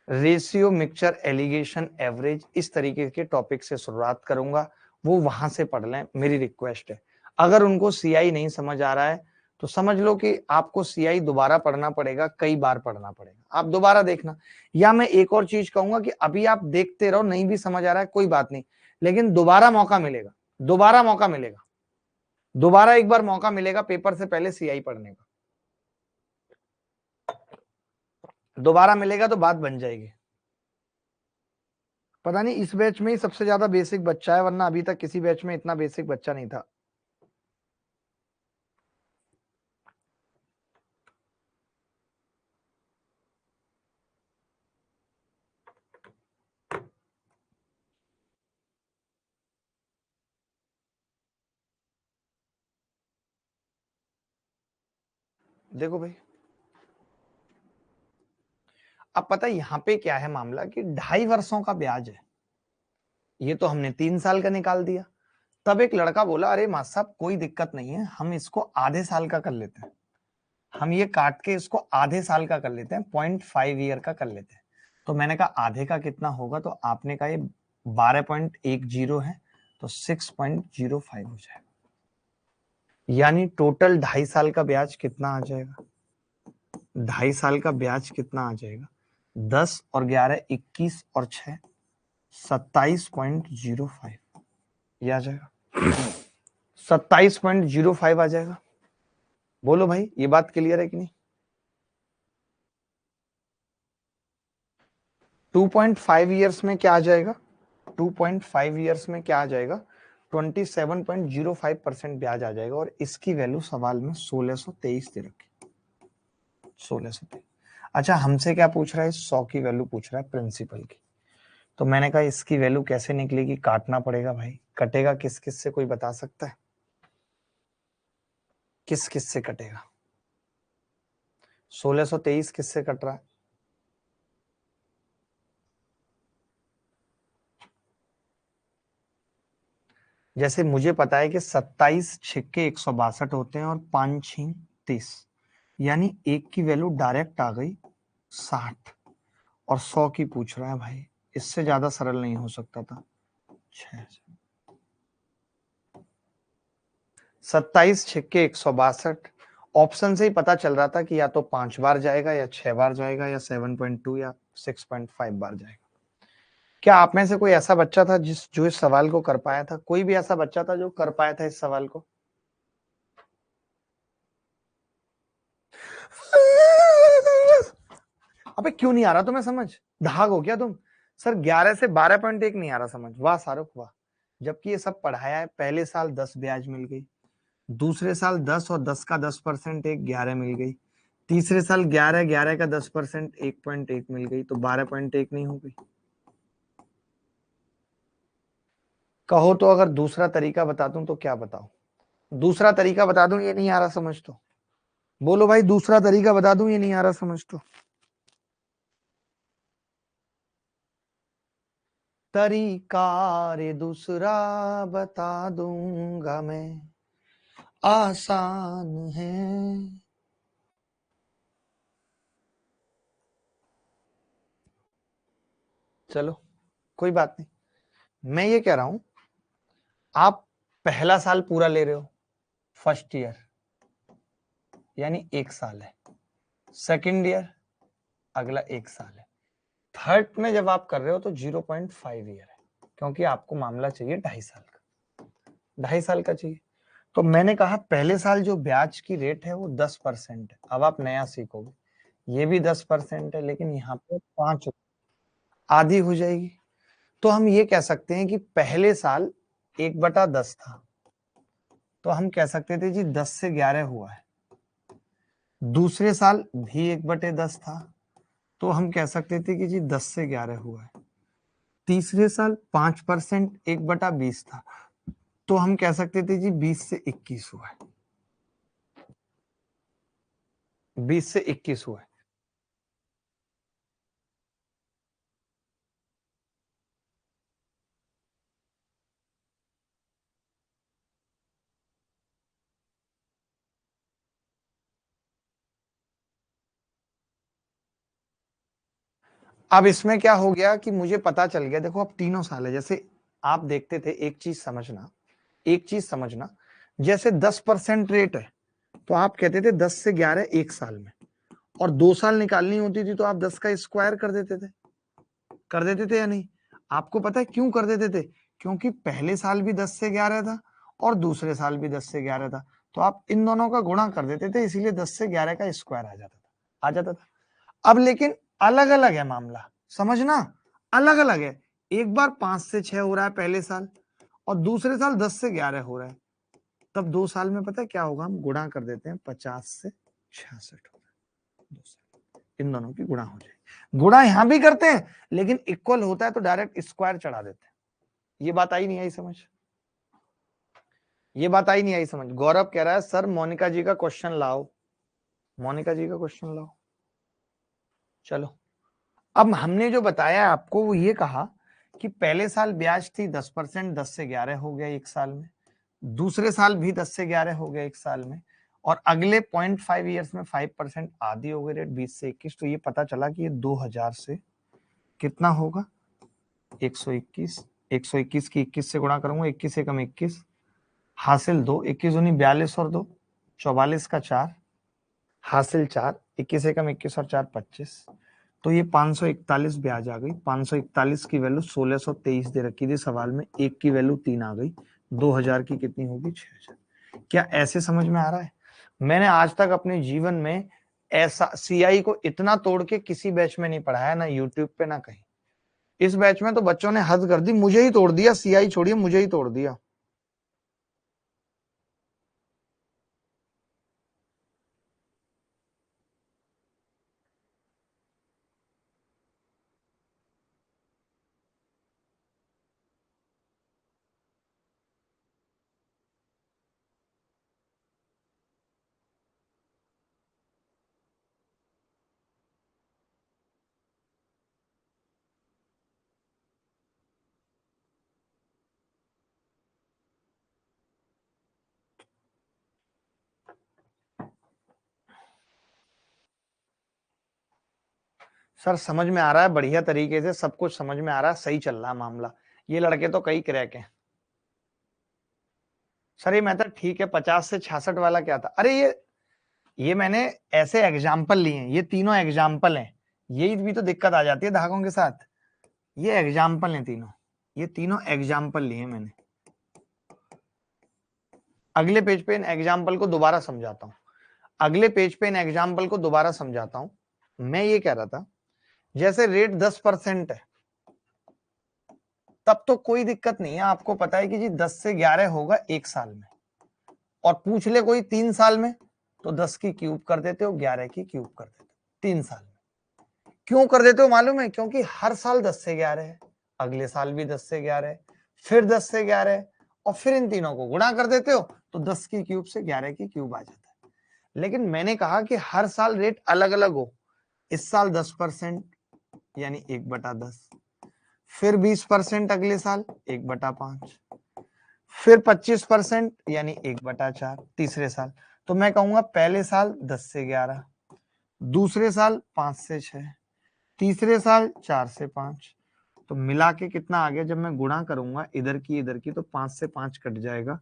रेशियो, मिक्सचर, एलिगेशन, एवरेज, इस तरीके के टॉपिक से शुरुआत करूंगा। वो वहां से पढ़ लें, मेरी रिक्वेस्ट है। अगर उनको सीआई नहीं समझ आ रहा है तो समझ लो कि आपको सीआई दोबारा पढ़ना पड़ेगा, कई बार पढ़ना पड़ेगा, आप दोबारा देखना। या मैं एक और चीज कहूंगा कि अभी आप देखते रहो, नहीं भी समझ आ रहा है कोई बात नहीं, लेकिन दोबारा मौका मिलेगा, दोबारा मौका मिलेगा, दोबारा एक बार मौका मिलेगा पेपर से पहले सीआई पढ़ने का। दोबारा मिलेगा तो बात बन जाएगी। पता नहीं इस बैच में ही सबसे ज्यादा बेसिक बच्चा है, वरना अभी तक किसी बैच में इतना बेसिक बच्चा नहीं था। देखो भाई, अब पता है यहां पे क्या है मामला कि 2.5 वर्षों का ब्याज है, ये तो हमने 3 साल का निकाल दिया। तब एक लड़का बोला, अरे मास्टर साहब कोई दिक्कत नहीं है, हम इसको आधे साल का कर लेते हैं, हम ये काट के इसको आधे साल का कर लेते हैं, 0.5 ईयर का कर लेते हैं। तो मैंने कहा आधे का कितना होगा, तो आपने कहा ये 12.10 है, तो 6.05 हो जाएगा। यानी टोटल 2.5 साल का ब्याज कितना आ जाएगा, 2.5 साल का ब्याज कितना आ जाएगा, 10 और 11 21 और 6 27.05 ये आ जाएगा, 27.05 आ जाएगा। बोलो भाई ये बात क्लियर है कि नहीं? 2.5 ईयर्स में क्या आ जाएगा, 2.5 ईयर्स में क्या आ जाएगा, 27.05% ब्याज आ जाएगा। और इसकी वैल्यू सवाल में 1623 दे रखी, 1623। अच्छा हमसे क्या पूछ रहा है, 100 की वैल्यू पूछ रहा है प्रिंसिपल की। तो मैंने कहा इसकी वैल्यू कैसे निकलेगी, काटना पड़ेगा भाई। कटेगा किस किस से, कोई बता सकता है किस किस से कटेगा? 1623 किससे कट रहा है? जैसे मुझे पता है कि 27 छिक्के 162 होते हैं और 5 छीं 30, यानी एक की वैल्यू डायरेक्ट आ गई 60 और 100 की पूछ रहा है भाई, इससे ज्यादा सरल नहीं हो सकता था। 27 छिक्के 162, ऑप्शन से ही पता चल रहा था कि या तो 5 बार जाएगा या 6 बार जाएगा या 7.2 या 6.5 बार जाएगा। क्या आप में से कोई ऐसा बच्चा था जो इस सवाल को कर पाया था? कोई भी ऐसा बच्चा था जो कर पाया था इस सवाल को? अबे क्यों नहीं आ रहा तुम्हें समझ, धाग हो क्या तुम? सर 11 से 12.1 नहीं आ रहा समझ, वाह शाहरुख वाह। जबकि ये सब पढ़ाया है, पहले साल 10 ब्याज मिल गई, दूसरे साल 10 और 10 का 10% एक 11 मिल गई, तीसरे साल 11 11 का 10% 1.1 मिल गई, तो 12.1 नहीं हो गई। कहो तो अगर दूसरा तरीका बता दूं तो क्या बताऊं? दूसरा तरीका बता दूं ये नहीं आ रहा समझ तो? बोलो भाई दूसरा तरीका बता दूं ये नहीं आ रहा समझ तो? तरीका रे दूसरा बता दूंगा मैं, आसान है। चलो कोई बात नहीं, मैं ये कह रहा हूं आप पहला साल पूरा ले रहे हो, फर्स्ट ईयर यानी 1 साल है, सेकंड ईयर अगला 1 साल है, थर्ड में जब आप कर रहे हो तो 0.5 ईयर है, क्योंकि आपको मामला चाहिए 2.5 साल का, 2.5 साल का चाहिए। तो मैंने कहा पहले साल जो ब्याज की रेट है वो 10% है। अब आप नया सीखोगे, ये भी 10% है, लेकिन यहाँ पे 5 आधी हो जाएगी। तो हम ये कह सकते हैं कि पहले साल 1/10 था, तो हम कह सकते थे जी 10 से 11 हुआ है। दूसरे साल भी 1/10 था, तो हम कह सकते थे कि जी 10 से 11 हुआ है। तीसरे साल 5% 1/20 था, तो हम कह सकते थे जी 20 से 21 हुआ है, 20 से 21 हुआ है। अब इसमें क्या हो गया कि मुझे पता चल गया, देखो अब तीनों साल है। जैसे आप देखते थे, एक चीज समझना, एक चीज समझना, जैसे 10% रेट है तो आप कहते थे 10 से 11 1 साल में, और 2 साल निकालनी होती थी तो आप 10 का स्क्वायर कर देते थे, कर देते थे या नहीं? आपको पता है क्यों कर देते थे? क्योंकि पहले साल भी 10 से 11 था और दूसरे साल भी 10 से 11 था, तो आप इन दोनों का गुणा कर देते थे, इसीलिए 10 से 11 का स्क्वायर आ जाता था, आ जाता था। अब लेकिन अलग अलग है मामला, समझना, अलग अलग है। एक बार 5 से 6 हो रहा है पहले साल, और दूसरे साल 10 से 11 हो रहा है। तब 2 साल में पता है क्या होगा, हम गुणा कर देते हैं, 50 से 66 हो रहा है 2 साल, इन दोनों की गुणा हो जाए। गुणा यहां भी करते हैं, लेकिन इक्वल होता है तो डायरेक्ट स्क्वायर चढ़ा देते हैं। ये बात आई नहीं आई समझ? ये बात आई नहीं आई समझ? गौरव कह रहा है सर मोनिका जी का क्वेश्चन लाओ। मोनिका जी का क्वेश्चन लाओ। चलो, अब हमने जो बताया आपको वो ये कहा कि पहले साल ब्याज थी 10%, 10 से 11 हो गया एक साल में, दूसरे साल भी 10 से 11 हो गया एक साल में, और अगले 0.5 ईयर्स में 5% आधी हो गई रेट 20 से 21। तो ये पता चला कि ये 2000 से कितना होगा 121। 121 की 21 से गुणा करूंगा, 21 से कम 21, हासिल 2, 21 दूनी 42 और 2 44 का 4, हासिल 4, 21 से कम 21 और 4 25। तो ये 541 ब्याज आ गई। 541 की वैल्यू 1623 दे रखी थी सवाल में, एक की वैल्यू 3 आ गई, 2000 की कितनी होगी 6000। क्या ऐसे समझ में आ रहा है? मैंने आज तक अपने जीवन में ऐसा सीआई को इतना तोड़ के किसी बैच में नहीं पढ़ाया, ना यूट्यूब पे ना कहीं। इस बैच में तो बच्चों ने हद कर दी, मुझे ही तोड़ दिया, सीआई छोड़िए मुझे ही तोड़ दिया। सर समझ में आ रहा है, बढ़िया तरीके से सब कुछ समझ में आ रहा है, सही चल रहा है मामला। ये लड़के तो कई क्रैक हैं। सर ये मेथड ठीक है, 50 से 66 वाला क्या था? अरे ये मैंने ऐसे एग्जाम्पल लिए हैं, ये तीनों एग्जाम्पल हैं, यही भी तो दिक्कत आ जाती है धागों के साथ। ये एग्जाम्पल हैं तीनों, ये तीनों एग्जाम्पल लिए मैंने। अगले पेज पे इन एग्जाम्पल को दोबारा समझाता हूं, अगले पेज पे इन एग्जाम्पल को दोबारा समझाता हूं। मैं ये कह रहा था, जैसे रेट 10% है, तब तो कोई दिक्कत नहीं है, आपको पता है कि जी 10 से 11 होगा एक साल में, और पूछ ले कोई 3 साल में, तो 10 की क्यूब कर देते हो, 11 की क्यूब कर देते हो 3 साल में। क्यों कर देते हो मालूम है? क्योंकि हर साल 10 से 11 है, अगले साल भी 10 से 11 है, फिर 10 से 11 है, और फिर इन तीनों को गुणा कर देते हो, तो 10 की क्यूब से 11 की क्यूब आ जाता है। लेकिन मैंने कहा कि हर साल रेट अलग अलग हो। इस साल 10% यानी 1/10, फिर 20% अगले साल 1/5, फिर 25% यानी 1/4 तीसरे साल। तो मैं कहूंगा पहले साल 10 से 11, दूसरे साल 5 से 6, तीसरे साल 4 से 5। तो मिला के कितना आ गया? जब मैं गुणा करूंगा इधर की तो 5 से 5 कट जाएगा,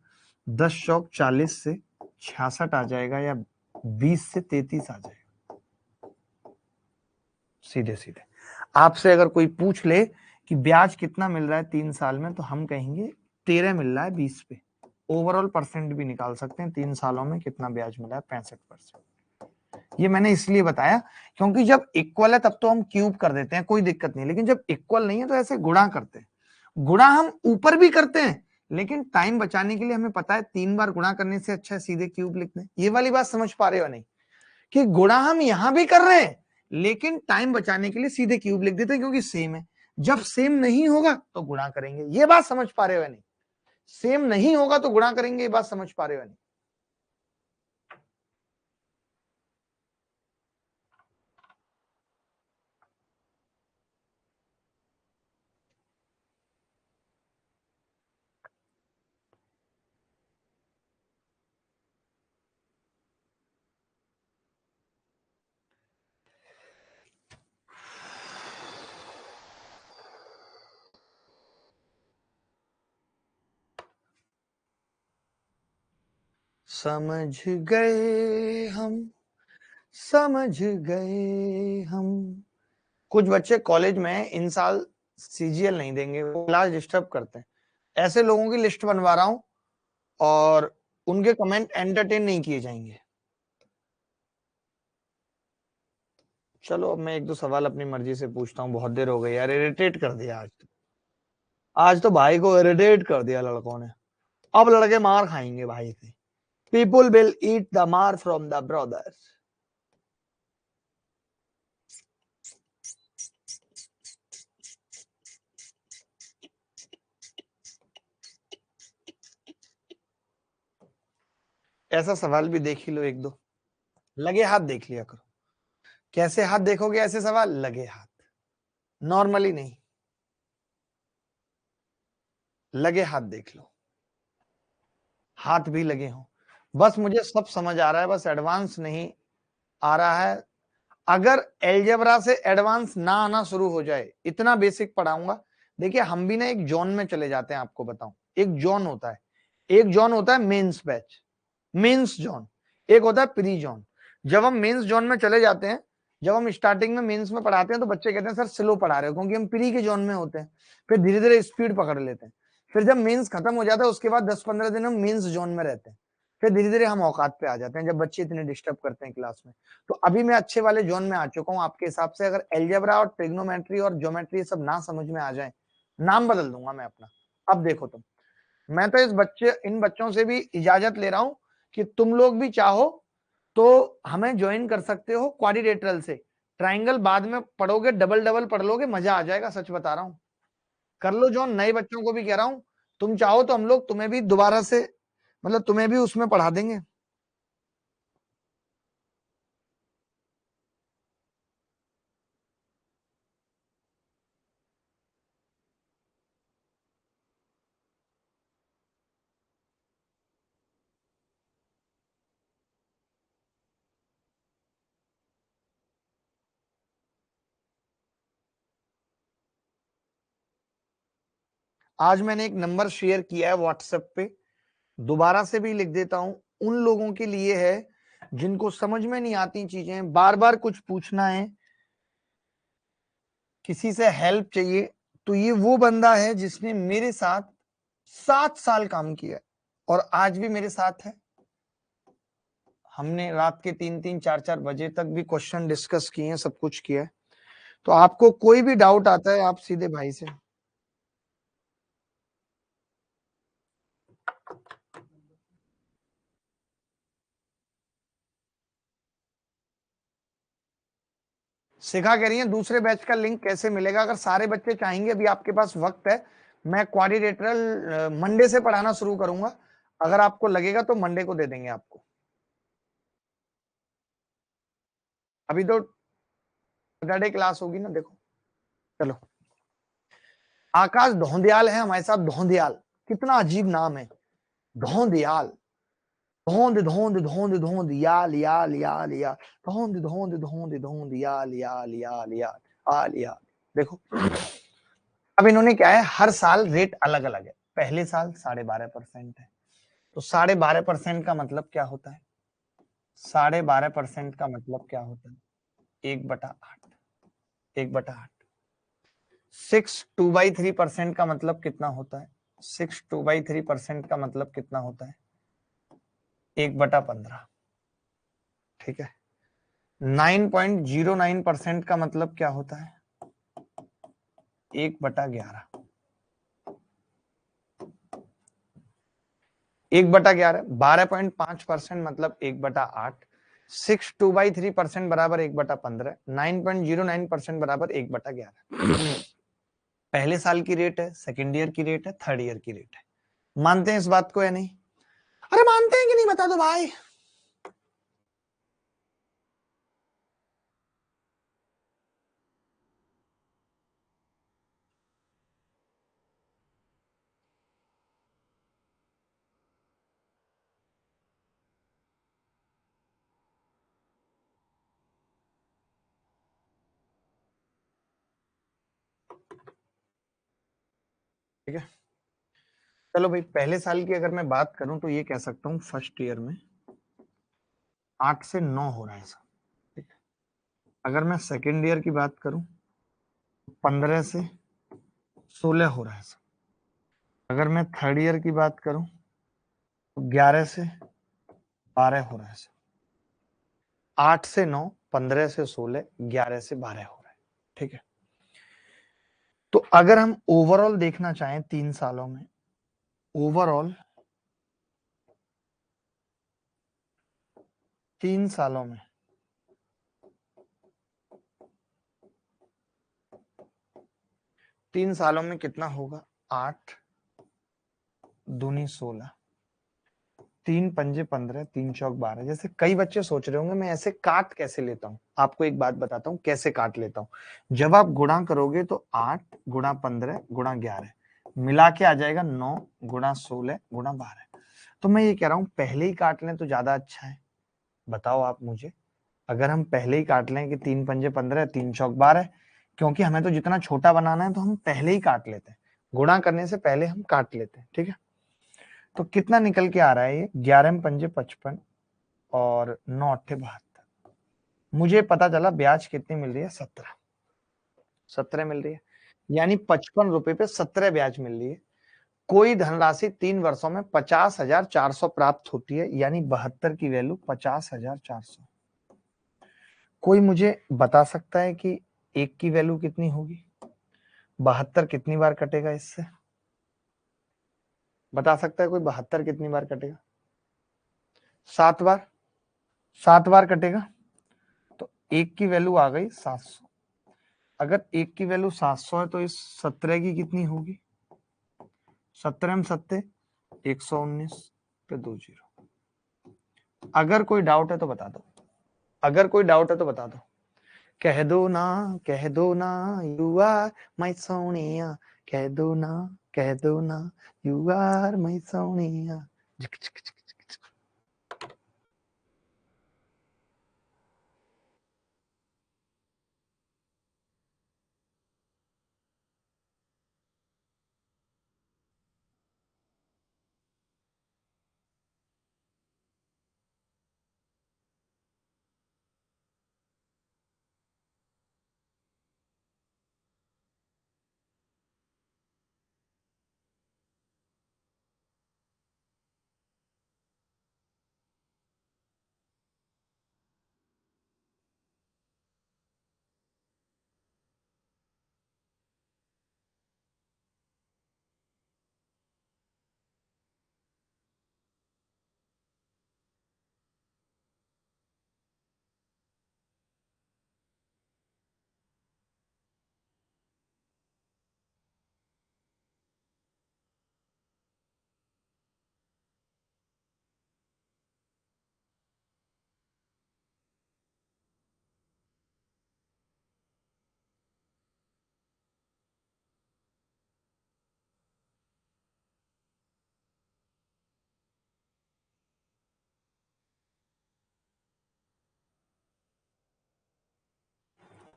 10 चौक 40 से 66 आ जाएगा, या 20 से 33 आ जाएगा। सीधे सीधे आपसे अगर कोई पूछ ले कि ब्याज कितना मिल रहा है 3 साल में, तो हम कहेंगे 13 मिल रहा है 20 पे। ओवरऑल परसेंट भी निकाल सकते हैं, 3 सालों में कितना ब्याज मिला है, 65%। ये मैंने इसलिए बताया क्योंकि जब इक्वल है तब तो हम क्यूब कर देते हैं, कोई दिक्कत नहीं, लेकिन जब इक्वल नहीं है तो ऐसे गुणा करते हैं। गुणा हम ऊपर भी करते हैं, लेकिन टाइम बचाने के लिए हमें पता है 3 बार गुणा करने से अच्छा है सीधे क्यूब लिख दें। ये वाली बात समझ पा रहे हो नहीं? कि गुणा हम यहां भी कर रहे हैं, लेकिन टाइम बचाने के लिए सीधे क्यूब लिख देते हैं, क्योंकि सेम है। जब सेम नहीं होगा तो गुणा करेंगे। ये बात समझ पा रहे हो नहीं? सेम नहीं होगा तो गुणा करेंगे, ये बात समझ पा रहे हो नहीं? समझ गए हम, समझ गए हम। कुछ बच्चे कॉलेज में इन साल सीजीएल नहीं देंगे, वो क्लास डिस्टर्ब करते हैं। ऐसे लोगों की लिस्ट बनवा रहा हूं, और उनके कमेंट एंटरटेन नहीं किए जाएंगे। चलो अब मैं एक दो सवाल अपनी मर्जी से पूछता हूँ, बहुत देर हो गई यार, इरिटेट कर दिया आज तो। आज तो भाई को इरिटेट कर दिया लड़कों ने। अब लड़के मार खाएंगे भाई से। पीपुल विल ईट द मार फ्रॉम द ब्रदर्स। ऐसा सवाल भी देख ही लो एक दो। लगे हाथ देख लिया करो। कैसे हाथ देखोगे ऐसे सवाल? लगे हाथ, नॉर्मली नहीं, लगे हाथ देख लो, हाथ भी लगे हों। बस मुझे सब समझ आ रहा है, बस एडवांस नहीं आ रहा है। अगर एलजेब्रा से एडवांस ना आना शुरू हो जाए, इतना बेसिक पढ़ाऊंगा। देखिए हम भी ना एक जोन में चले जाते हैं, आपको बताऊं। एक जोन होता है, एक जोन होता है मेंस बैच, मेंस जोन, एक होता है प्री जोन। जब हम मेंस जोन में चले जाते हैं, जब हम स्टार्टिंग में मेंस में पढ़ाते हैं तो बच्चे कहते हैं सर स्लो पढ़ा रहे हो, क्योंकि हम प्री के जोन में होते हैं। फिर धीरे धीरे स्पीड पकड़ लेते हैं। फिर जब मेंस खत्म हो जाता है उसके बाद 10-15 दिन हम मेंस जोन में रहते हैं। फिर धीरे धीरे हम औकात पे आ जाते हैं, जब बच्चे इतने डिस्टर्ब करते हैं क्लास में। तो अभी मैं अच्छे वाले जोन में आ चुका हूँ आपके हिसाब से। अगर एलजेब्रा और ट्रिग्नोमेट्री और ज्योमेट्री सब ना समझ में आ जाए, नाम बदल दूंगा मैं अपना। अब देखो तुम, मैं तो इन बच्चों से भी इजाजत ले रहा हूं कि तुम लोग भी चाहो तो हमें ज्वाइन कर सकते हो क्वाड्रिलेटरल से। ट्राइंगल बाद में पढ़ोगे, डबल डबल पढ़ लोगे, मजा आ जाएगा, सच बता रहा हूं। कर लो जो, नए बच्चों को भी कह रहा हूं। तुम चाहो तो हम लोग तुम्हें भी दोबारा से, मतलब तुम्हें भी उसमें पढ़ा देंगे। आज मैंने एक नंबर शेयर किया है व्हाट्सएप पे, दोबारा से भी लिख देता हूं। उन लोगों के लिए है जिनको समझ में नहीं आती चीजें, बार बार कुछ पूछना है, किसी से हेल्प चाहिए, तो ये वो बंदा है जिसने मेरे साथ 7 साल काम किया और आज भी मेरे साथ है। हमने रात के 3-3 4-4 बजे तक भी क्वेश्चन डिस्कस किए हैं, सब कुछ किया है। तो आपको कोई भी डाउट आता है आप सीधे भाई से। शिखा कह रही है दूसरे बैच का लिंक कैसे मिलेगा? अगर सारे बच्चे चाहेंगे, अभी आपके पास वक्त है, मैं क्वाड्रिलेटरल मंडे से पढ़ाना शुरू करूंगा। अगर आपको लगेगा तो मंडे को दे देंगे आपको। अभी तो सैटरडे क्लास होगी ना, देखो। चलो, आकाश धोंदियाल है हमारे साथ। धोंदियाल, कितना अजीब नाम है, धोंदियाल। धोंद धोंद धोंद धोंद याल याल याल याल, धोंद धोंद धोंद धोंद याल याल याल याल आल याल। देखो, अब इन्होंने क्या है, हर साल रेट अलग अलग है। पहले साल 12.5% है, तो 12.5% का मतलब क्या होता है? 12.5% का मतलब क्या होता है? 1/8, 1/8। 6/2/3% का मतलब कितना होता है? 6/2/3% का मतलब कितना होता है? 1/15। ठीक है। 9.09% का मतलब क्या होता है? 1/11। 1/11, 12.5% मतलब 1/8। 6/2/3% बराबर 1/15। 9.09% बराबर 1/11। पहले साल की रेट है, सेकेंड ईयर की रेट है, थर्ड ईयर की रेट है। मानते हैं इस बात को या नहीं? अरे मानते हैं कि नहीं, बता दो भाई। ठीक है, चलो भाई, पहले साल की अगर मैं बात करूं तो ये कह सकता हूं फर्स्ट ईयर में 8 से 9 हो रहा है सब। ठीक है। अगर मैं सेकेंड ईयर की बात करूं तो 15 से 16 हो रहा है सब। अगर मैं थर्ड ईयर की बात करूं तो 11 से 12 हो रहा है सब। 8 से 9, 15 से 16, 11 से 12 हो रहा है। ठीक है। तो अगर हम ओवरऑल देखना चाहें 3 सालों में, ओवरऑल 3 सालों में, कितना होगा? 8 दूनी 16, 3 पंजे 15, 3 चौक 12। जैसे कई बच्चे सोच रहे होंगे मैं ऐसे काट कैसे लेता हूँ, आपको एक बात बताता हूँ कैसे काट लेता हूँ। जब आप गुणा करोगे तो 8 गुणा 15 गुणा 11 मिला के आ जाएगा 9 गुणा 16 गुणा 12। तो मैं ये कह रहा हूँ पहले ही काट लें तो ज्यादा अच्छा है। बताओ आप मुझे, अगर हम पहले ही काट लें कि 3 पंजे 15, 3 चौक 12, क्योंकि हमें तो जितना छोटा बनाना है तो हम पहले ही काट लेते हैं, गुणा करने से पहले हम काट लेते हैं, ठीक है। तो कितना निकल के आ रहा है ये, 11 पंजे 55 और 9 अट्ठे 72। मुझे पता चला ब्याज कितनी मिल रही है, 17 मिल रही है, यानी 55 रुपए पे 17 ब्याज मिल रही है। कोई धनराशि 3 वर्षों में 50,400 प्राप्त होती है, यानी 72 की वैल्यू 50,400। कोई मुझे बता सकता है कि एक की वैल्यू कितनी होगी, 72 कितनी बार कटेगा इससे, बता सकता है कोई 72 कितनी बार कटेगा? 7 बार, 7 बार कटेगा। तो एक की वैल्यू आ गई 700। अगर एक की वैल्यू 700 है तो इस 17 की कितनी होगी, 17 में 7 119 पे 2 जीरो। अगर कोई डाउट है तो बता दो, अगर कोई डाउट है तो बता दो। कह दो ना, कह दो ना, यू आर माय सोनिया, कह दो ना, कह दो ना, यू आर माय सोनिया।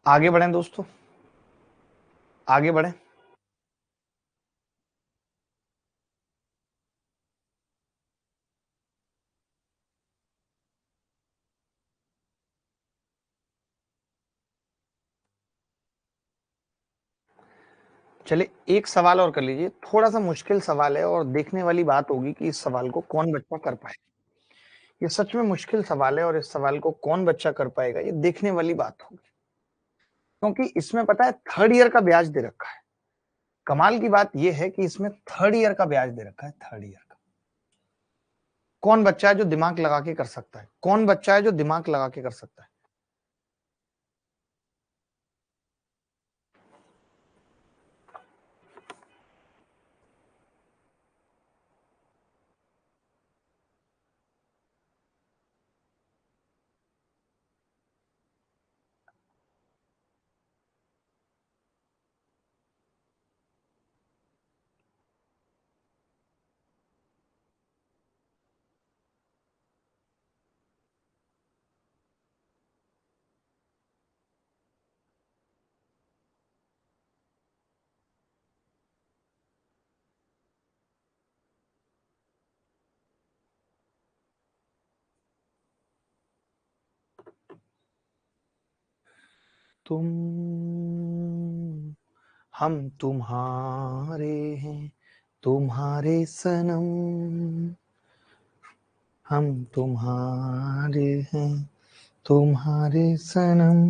आगे बढ़ें दोस्तों, आगे बढ़ें। चलिए एक सवाल और कर लीजिए, थोड़ा सा मुश्किल सवाल है और देखने वाली बात होगी कि इस सवाल को कौन बच्चा कर पाए। ये सच में मुश्किल सवाल है और इस सवाल को कौन बच्चा कर पाएगा ये देखने वाली बात होगी, क्योंकि इसमें पता है थर्ड ईयर का ब्याज दे रखा है। कमाल की बात यह है कि इसमें थर्ड ईयर का ब्याज दे रखा है, थर्ड ईयर का। कौन बच्चा है जो दिमाग लगा के कर सकता है, कौन बच्चा है जो दिमाग लगा के कर सकता है? तुम, हम तुम्हारे हैं, तुम्हारे सनम, हम तुम्हारे हैं, तुम्हारे सनम।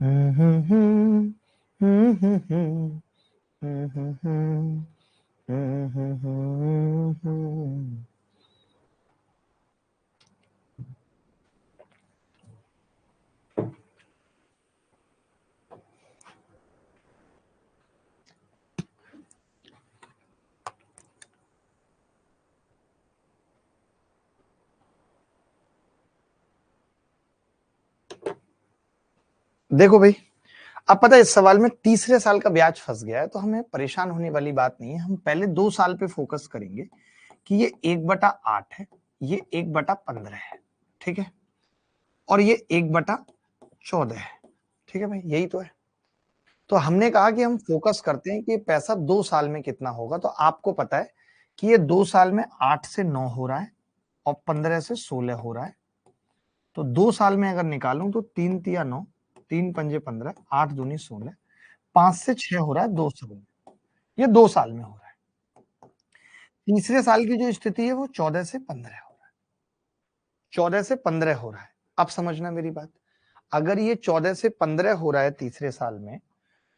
हम्म हम्म हम्म हम्म हम्म हम्म हम्म। देखो भाई, अब पता है इस सवाल में तीसरे साल का ब्याज फंस गया है, तो हमें परेशान होने वाली बात नहीं है। हम पहले 2 साल पे फोकस करेंगे कि ये 1/8 है, ये 1/15 है, ठीक है, और ये 1/14 है, ठीक है भाई, यही तो है। तो हमने कहा कि हम फोकस करते हैं कि पैसा 2 साल में कितना होगा। तो आपको पता है कि ये 2 साल में 8 से 9 हो रहा है और 15 से 16 हो रहा है। तो 2 साल में अगर निकालूं तो 3 तिया 9, 3 पंजे 15, 8 दूनी 16, 5 से 6 हो रहा है 2 साल में। ये 2 साल में हो रहा है। तीसरे साल की जो स्थिति है वो 14 से 15 हो रहा है, 14 से 15 हो रहा है। अब समझना मेरी बात, अगर ये 14 से 15 हो रहा है तीसरे साल में,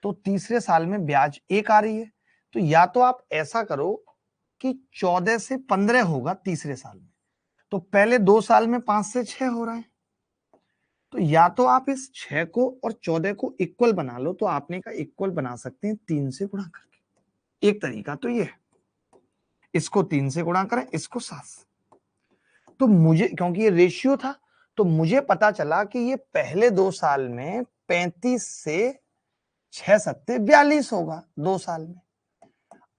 तो तीसरे साल में ब्याज 1 आ रही है। तो या तो आप ऐसा करो कि 14 से 15 होगा तीसरे साल में, तो पहले 2 साल में 5 से 6 हो रहा है, तो या तो आप इस 6 को और 14 को इक्वल बना लो। तो आपने का इक्वल बना सकते हैं 3 से गुणा करके। एक तरीका तो ये है, इसको 3 से गुणा करें, इसको 7 से। तो मुझे, क्योंकि ये रेशियो था, तो मुझे पता चला कि ये पहले 2 साल में 35 से 6 सत्ते 42 होगा 2 साल में।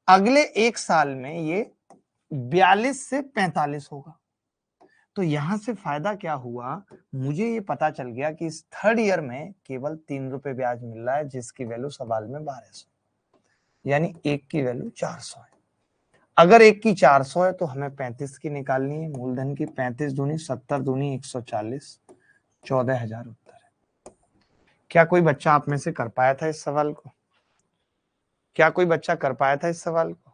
अगले 1 साल में ये 42 से 45 होगा। तो यहां से फायदा क्या हुआ, मुझे ये पता चल गया कि इस थर्ड ईयर में केवल 3 रुपए ब्याज मिल रहा है, जिसकी वैल्यू सवाल में 1200, यानी एक की वैल्यू 400 है। अगर एक की 400 है तो हमें 35 की निकालनी है। मूलधन की 35 दूनी 70 दूनी 140, 14,000 उत्तर है। क्या कोई बच्चा आप में से कर पाया था इस सवाल को? क्या कोई बच्चा कर पाया था इस सवाल को?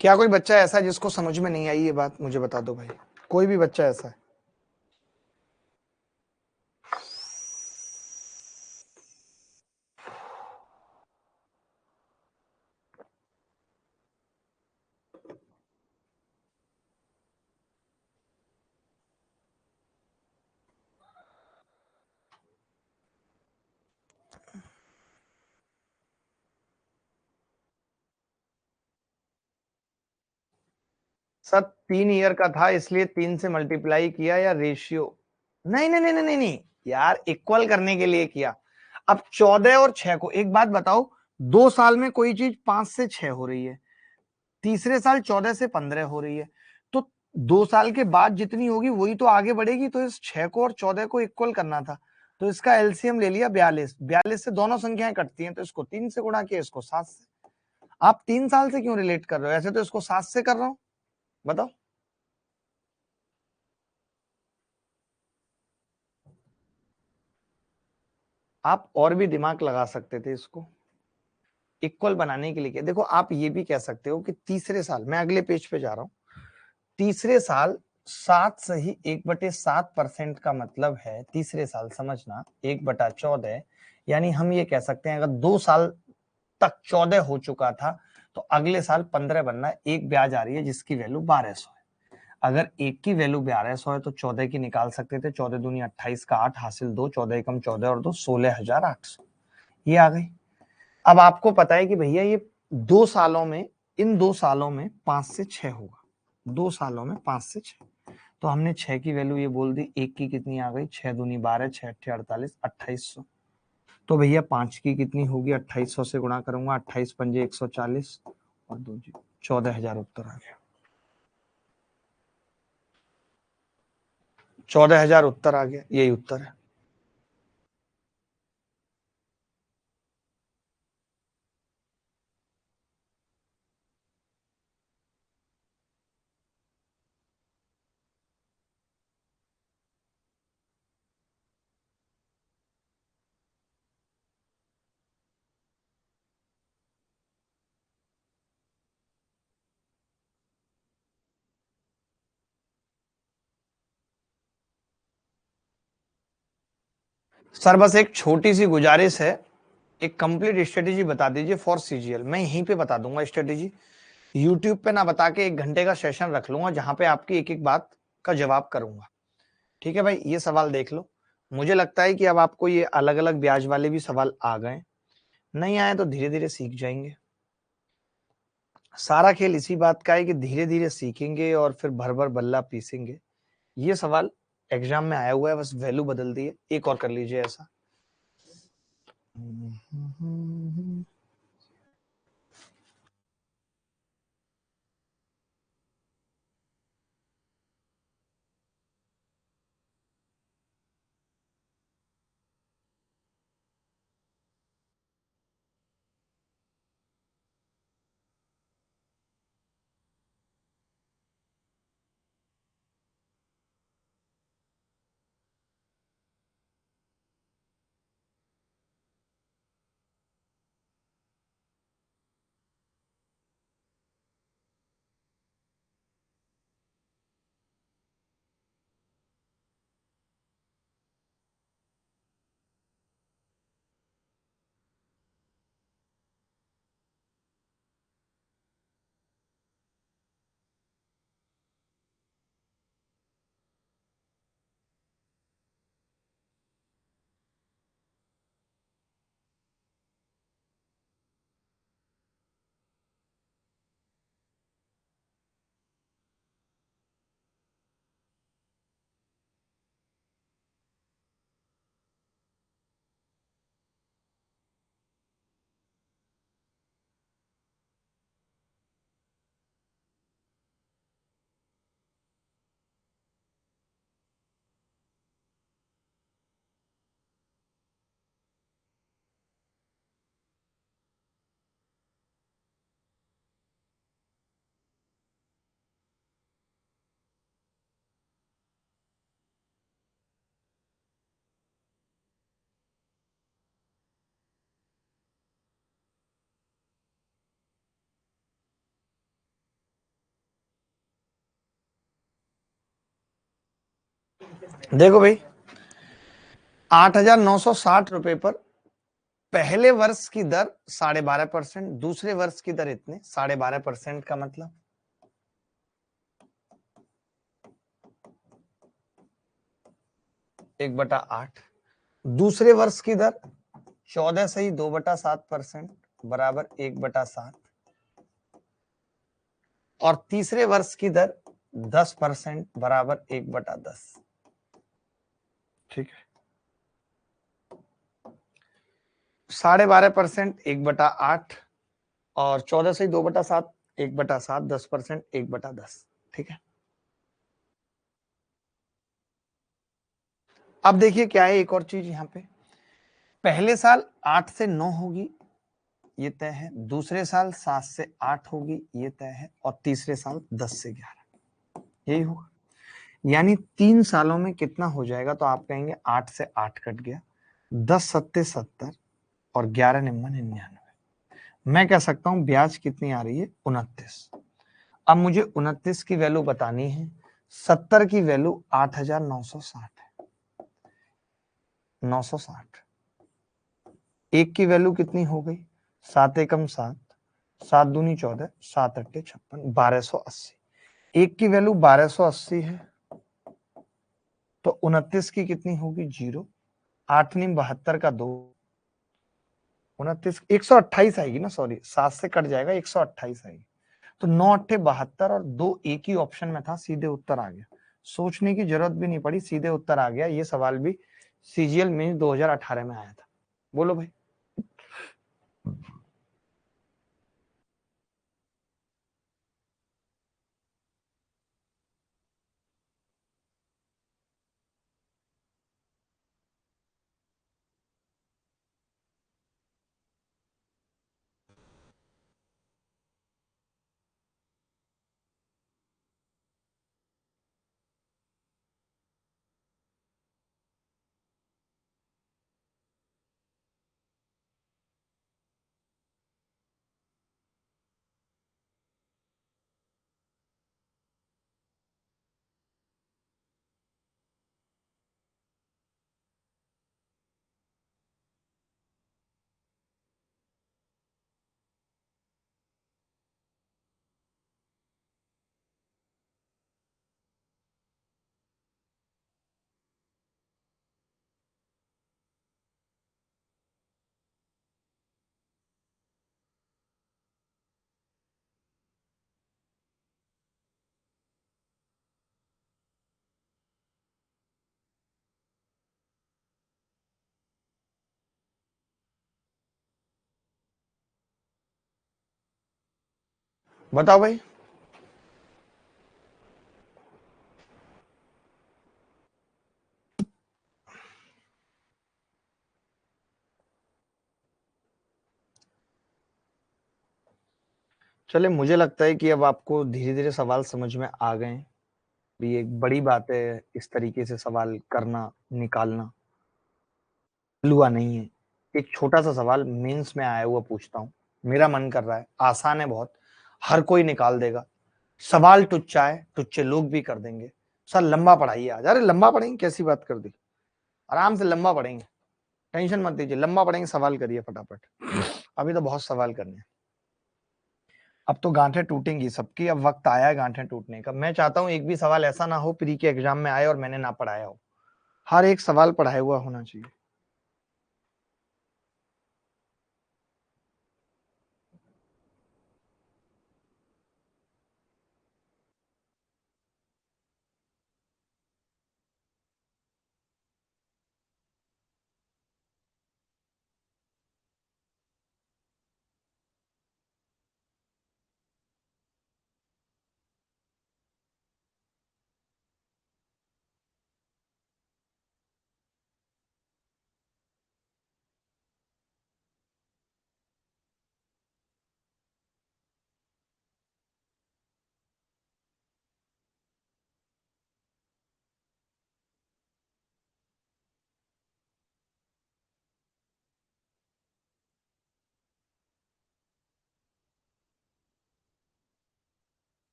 क्या कोई बच्चा ऐसा है जिसको समझ में नहीं आई ये बात? मुझे बता दो भाई, कोई भी बच्चा ऐसा है? सर 3 ईयर का था इसलिए 3 से मल्टीप्लाई किया, या रेशियो? नहीं नहीं नहीं नहीं नहीं नहीं यार, इक्वल करने के लिए किया। अब 14 और 6 को, एक बात बताओ, 2 साल में कोई चीज 5 से 6 हो रही है, तीसरे साल 14 से 15 हो रही है, तो 2 साल के बाद जितनी होगी वही तो आगे बढ़ेगी। तो इस 6 को और 14 को इक्वल करना था, तो इसका एलसीएम ले लिया 42। 42 से दोनों संख्याएं कटती हैं, तो इसको 3 से गुणा किया, इसको 7 से। आप 3 साल से क्यों रिलेट कर रहे हो? ऐसे तो इसको 7 से कर रहा हूं, बताओ। आप और भी दिमाग लगा सकते थे इसको इक्वल बनाने के लिए। क्या देखो, आप ये भी कह सकते हो कि तीसरे साल, मैं अगले पेज पे जा रहा हूं, तीसरे साल 7 से ही 1/7% का मतलब है तीसरे साल, समझना, 1/14। यानी हम ये कह सकते हैं अगर 2 साल तक 14 हो चुका था, तो अगले साल 15 बनना, एक ब्याज आ रही है जिसकी वैल्यू 1200 है। अगर एक की वैल्यू 1200 है तो 14 की निकाल सकते थे, 14 दूनी 28 का 8 हासिल 2, 14 एकम 14 और 2, 16,800, ये आ गई। अब आपको पता है कि भैया ये 2 सालों में, इन 2 सालों में 5 से 6 होगा, 2 सालों में 5 से 6। तो हमने 6 की वैल्यू ये बोल दी, एक की कितनी आ गई, 6 दूनी 12, 6 अट्ठे 48, 2800। तो भैया 5 की कितनी होगी, 2800 से गुणा करूंगा, 28 पंजे 140 और 2 जी 14,000 उत्तर आ गया। 14,000 उत्तर आ गया, यही उत्तर है। सर बस एक छोटी सी गुजारिश है, एक कंप्लीट स्ट्रेटेजी बता दीजिए फॉर सीजीएल। मैं यहीं पे बता दूंगा स्ट्रेटेजी, यूट्यूब पे ना बता के 1 घंटे का सेशन रख लूंगा जहां पे आपकी एक एक बात का जवाब करूंगा। ठीक है भाई, ये सवाल देख लो। मुझे लगता है कि अब आपको ये अलग अलग ब्याज वाले भी सवाल आ गए, नहीं आए तो धीरे धीरे सीख जाएंगे। सारा खेल इसी बात का है कि धीरे धीरे सीखेंगे और फिर भर भर बल्ला पीसेंगे। ये सवाल एग्जाम में आया हुआ है, बस वैल्यू बदल दी है। एक और कर लीजिए ऐसा। देखो भाई, 8,960 रुपए पर पहले वर्ष की दर 12.5%, दूसरे वर्ष की दर इतने 12.5% का मतलब 1/8। दूसरे वर्ष की दर 14 सही 2/7% बराबर 1/7। और तीसरे वर्ष की दर 10% बराबर 1/10। ठीक है, 12.5% 1/8 और 14 से 2/7 1/7, 10% 1/10। ठीक है, अब देखिए क्या है एक और चीज यहाँ पे। पहले साल 8 से 9 होगी, ये तय है। दूसरे साल 7 से 8 होगी, ये तय है। और तीसरे साल 10 से 11, यही होगा। यानी 3 सालों में कितना हो जाएगा, तो आप कहेंगे 8 से 8 कट गया, 10 सत्ते 70 और 11 निम्न 99। मैं कह सकता हूं ब्याज कितनी आ रही है, 29। अब मुझे 29 की वैल्यू बतानी है। 70 की वैल्यू 8,960 है, 960। एक की वैल्यू कितनी हो गई, 7 एकम 7, 7 दूनी 14, 7 अट्ठे 56, 1280। एक की वैल्यू 1280 है, तो 29 की कितनी होगी, 0। 8 नीम 72 का 2, 29 128 आएगी ना, सॉरी 7 से कट जाएगा, 128 आएगी। तो 9 अट्ठे 72 और 2 एक ही ऑप्शन में था, सीधे उत्तर आ गया। सोचने की जरूरत भी नहीं पड़ी, सीधे उत्तर आ गया। ये सवाल भी सीजीएल मेंस 2018 में आया था। बोलो भाई। बताओ भाई। चले, मुझे लगता है कि अब आपको धीरे धीरे सवाल समझ में आ गए हैं। भी एक बड़ी बात है इस तरीके से सवाल करना, निकालना हलवा नहीं है। एक छोटा सा सवाल मेंस में आया हुआ पूछता हूँ, मेरा मन कर रहा है, आसान है बहुत, हर कोई निकाल देगा। सवाल टुच्चा है, टुच्चे लोग भी कर देंगे। सर लंबा पढ़ाइए आज। अरे लंबा पढ़ेंगे, कैसी बात कर दी, आराम से लंबा पढ़ेंगे, टेंशन मत दीजिए, लंबा पढ़ेंगे, सवाल करिए फटाफट। अभी तो बहुत सवाल करने हैं। अब तो गांठें टूटेंगी सबकी, अब वक्त आया है गांठें टूटने का। मैं चाहता हूं एक भी सवाल ऐसा ना हो प्री के एग्जाम में आए और मैंने ना पढ़ाया हो, हर एक सवाल पढ़ाया हुआ होना चाहिए।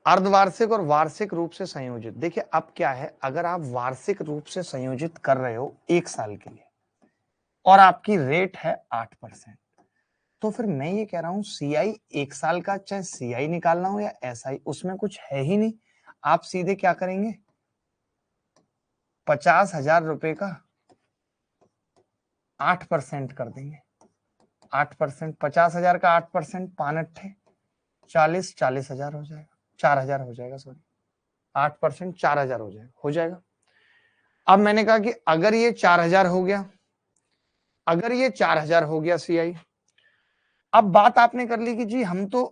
अर्धवार्षिक और वार्षिक रूप से संयोजित, देखिए अब क्या है, अगर आप वार्षिक रूप से संयोजित कर रहे हो 1 साल के लिए और आपकी रेट है 8%, तो फिर मैं ये कह रहा हूं सीआई 1 साल का, चाहे सीआई निकालना हो या एसआई, उसमें कुछ है ही नहीं। आप सीधे क्या करेंगे, 50,000 रुपए का 8% कर देंगे। 8%, 50,000 का 8%, 5 40, 40,000 हो जाएगा, 4,000 हो जाएगा, सॉरी, 8%, 4,000 हो जाएगा, हो जाएगा। अब मैंने कहा कि अगर ये 4,000 हो गया, अगर ये 4,000 हो गया सीआई, अब बात आपने कर ली कि जी हम तो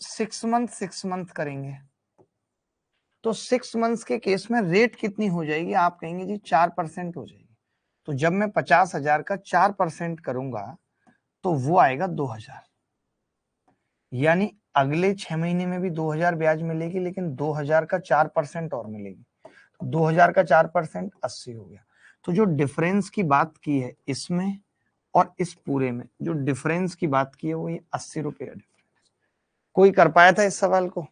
6 मंथ करेंगे, तो 6 मंथ्स के केस में रेट कितनी हो जाएगी, आप कहेंगे जी 4% हो जाएगी। तो जब मैं 50,000 का 4% करूंगा तो वो आएगा 2,000, यानी अगले 6 महीने में भी 2,000 ब्याज मिलेगी, लेकिन 2,000 का 4% और मिलेगी। 2,000 का 4%, 80 हो गया। तो जो डिफरेंस की बात की है इसमें और इस पूरे में, जो डिफरेंस की बात की है वो ये 80 रुपए का डिफरेंस। कोई कर पाया था इस सवाल को?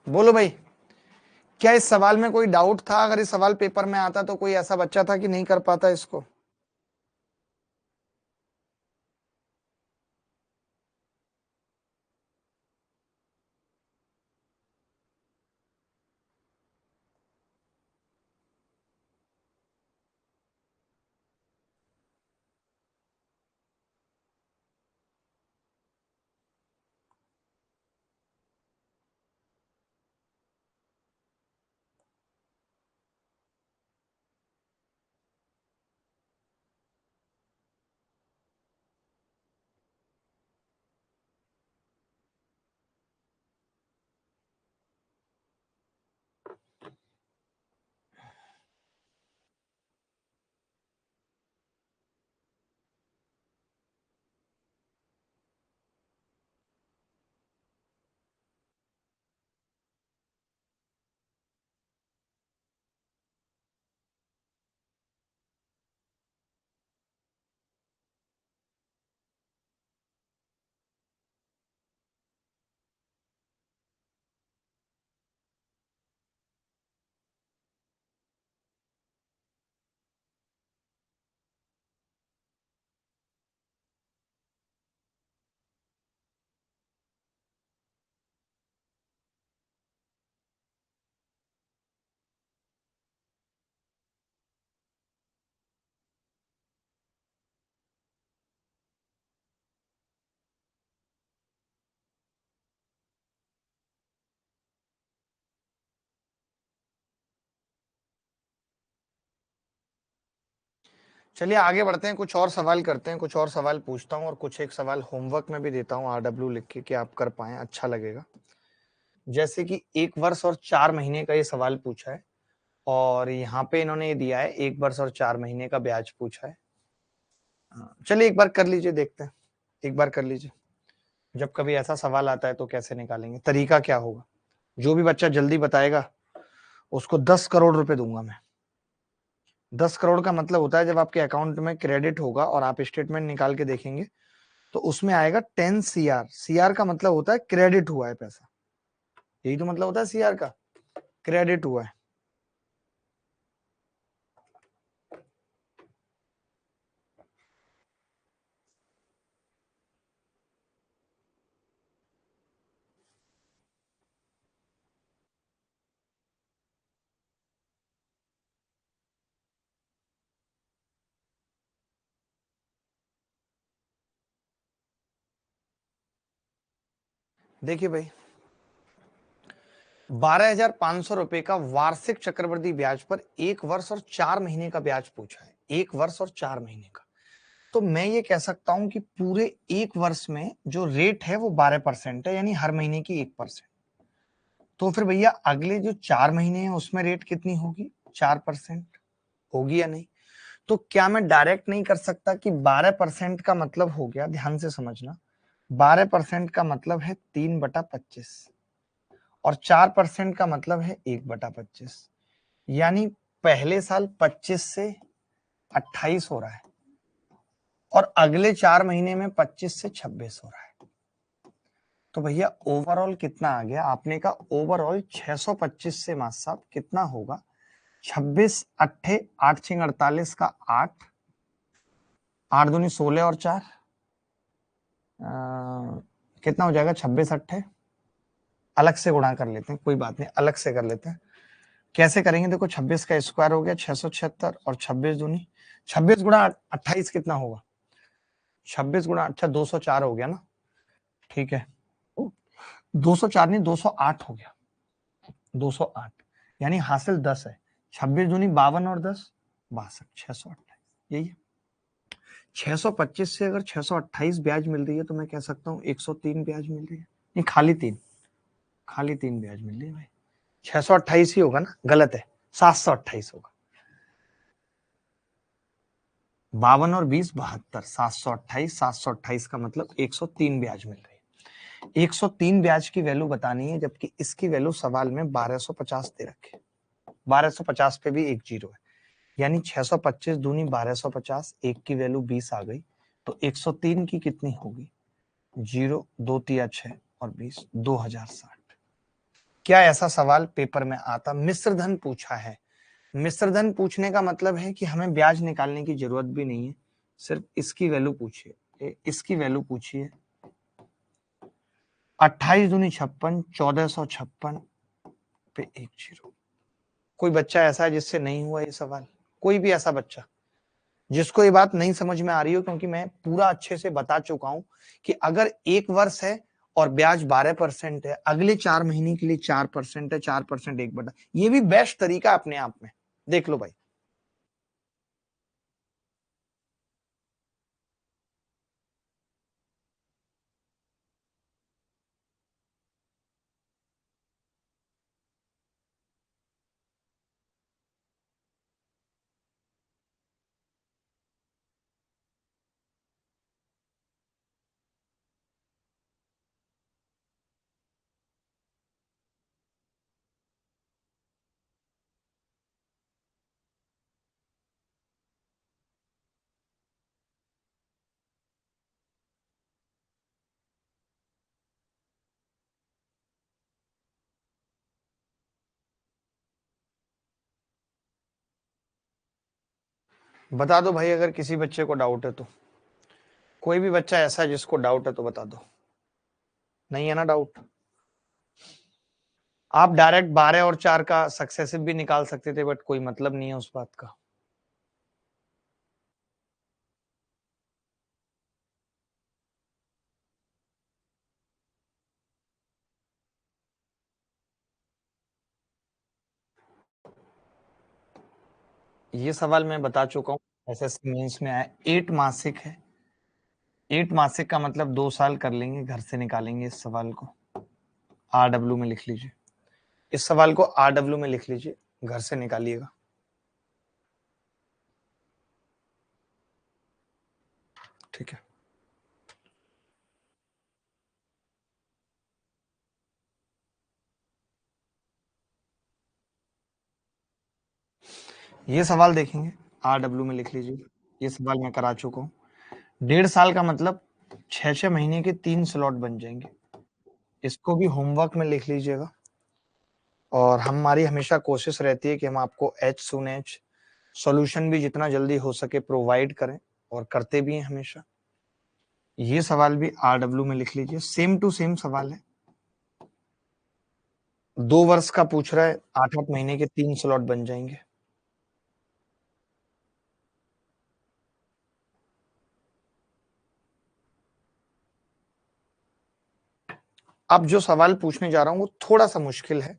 बोलो भाई, क्या इस सवाल में कोई डाउट था? अगर इस सवाल पेपर में आता तो कोई ऐसा बच्चा था कि नहीं कर पाता इसको? चलिए आगे बढ़ते हैं, कुछ और सवाल करते हैं, कुछ और सवाल पूछता हूँ और कुछ एक सवाल होमवर्क में भी देता हूँ RW लिख के कि आप कर पाए, अच्छा लगेगा। जैसे कि 1 वर्ष और 4 महीने का ये सवाल पूछा है और यहाँ पे इन्होंने ये दिया है 1 वर्ष और 4 महीने का ब्याज पूछा है। चलिए एक बार कर लीजिए, देखते हैं, एक बार कर लीजिए। जब कभी ऐसा सवाल आता है तो कैसे निकालेंगे, तरीका क्या होगा। जो भी बच्चा जल्दी बताएगा उसको 10 करोड़ रुपए दूंगा मैं। 10 करोड़ का मतलब होता है जब आपके अकाउंट में क्रेडिट होगा और आप स्टेटमेंट निकाल के देखेंगे तो उसमें आएगा 10 CR। CR का मतलब होता है क्रेडिट हुआ है पैसा, यही तो मतलब होता है CR का, क्रेडिट हुआ है। देखिए भाई, 12,500 रुपए का वार्षिक चक्रवृद्धि ब्याज पर 1 वर्ष और 4 महीने का ब्याज पूछा है, 1 वर्ष और 4 महीने का। तो मैं ये कह सकता हूं कि पूरे 1 वर्ष में जो रेट है वो 12% है, यानी हर महीने की 1%। तो फिर भैया अगले जो 4 महीने हैं उसमें रेट कितनी होगी, 4% होगी या नहीं। तो क्या मैं डायरेक्ट नहीं कर सकता कि 12% का मतलब हो गया, ध्यान से समझना, 12% का मतलब है 3/25 और 4% का मतलब है 1/25, यानी पहले साल 25 से 28 हो रहा है और अगले 4 महीने में 25 से 26 हो रहा है। तो भैया ओवरऑल कितना आ गया, आपने का ओवरऑल 625 से मास साहब कितना होगा, 26 अट्ठे 8×6 = 48 का 8, 8 दूनी 16 और 4 कितना हो जाएगा, 26 अट्ठे, अलग से गुणा कर लेते हैं, कोई बात नहीं, अलग से कर लेते हैं। कैसे करेंगे, देखो 26 का स्क्वायर हो गया 676 और 26 दूनी 26 गुणा 28 कितना होगा, 26 गुणा अच्छा 204 हो गया ना, ठीक है। 204 नहीं 208 हो गया, 208, यानी हासिल 10 है। 26 दूनी 52 और 10 62, 628, यही है। 625 से अगर 628 ब्याज मिल रही है तो मैं कह सकता हूँ 103 ब्याज मिल रही है, नहीं खाली 3, खाली 3 ब्याज मिल रही है भाई। 628 ही होगा ना, गलत है, 728 होगा। 52 और 20 72, 728, 728 का मतलब 103 ब्याज मिल रही है। 103 ब्याज की वैल्यू बतानी है, जबकि इसकी वैल्यू सवाल में 1250 दे रखे, 1250 पे भी एक जीरो है, यानी 625 दूनी 1250, एक की वैल्यू 20 आ गई, तो 103 की कितनी होगी, जीरो, 2 तिया 6 और 20, 2060। क्या ऐसा सवाल पेपर में आता, मिश्र धन पूछा है। मिश्र धन पूछने का मतलब है कि हमें ब्याज निकालने की जरूरत भी नहीं है, सिर्फ इसकी वैल्यू पूछिए, इसकी वैल्यू पूछिए। 28 दूनी 56, 1456 पे एक जीरो। कोई बच्चा ऐसा है जिससे नहीं हुआ ये सवाल, कोई भी ऐसा बच्चा जिसको ये बात नहीं समझ में आ रही हो, क्योंकि मैं पूरा अच्छे से बता चुका हूं कि अगर 1 वर्ष है और ब्याज 12% है, अगले 4 महीने के लिए 4% है, 4% 1/, ये भी बेस्ट तरीका अपने आप में, देख लो भाई। बता दो भाई, अगर किसी बच्चे को डाउट है तो, कोई भी बच्चा ऐसा है जिसको डाउट है तो बता दो, नहीं है ना डाउट। आप डायरेक्ट 12 और 4 का सक्सेसिव भी निकाल सकते थे, बट कोई मतलब नहीं है उस बात का। ये सवाल मैं बता चुका हूँ, एसएससी मेंस में आया 8 मासिक है। 8 मासिक का मतलब 2 साल कर लेंगे, घर से निकालेंगे इस सवाल को। RW में लिख लीजिए, इस सवाल को RW में लिख लीजिए, घर से निकालिएगा। ठीक है, ये सवाल देखेंगे, RW में लिख लीजिए। ये सवाल मैं करा चुका हूँ। 1.5 साल का मतलब 6-6 महीने के 3 स्लॉट बन जाएंगे। इसको भी होमवर्क में लिख लीजिएगा। और हमारी हमेशा कोशिश रहती है कि हम आपको एच सुन एच सॉल्यूशन भी जितना जल्दी हो सके प्रोवाइड करें, और करते भी हैं हमेशा। ये सवाल भी RW में लिख लीजिए, सेम टू सेम सवाल है। 2 वर्ष का पूछ रहा है, 8-8 महीने के 3 स्लॉट बन जाएंगे। अब जो सवाल पूछने जा रहा हूं वो थोड़ा सा मुश्किल है,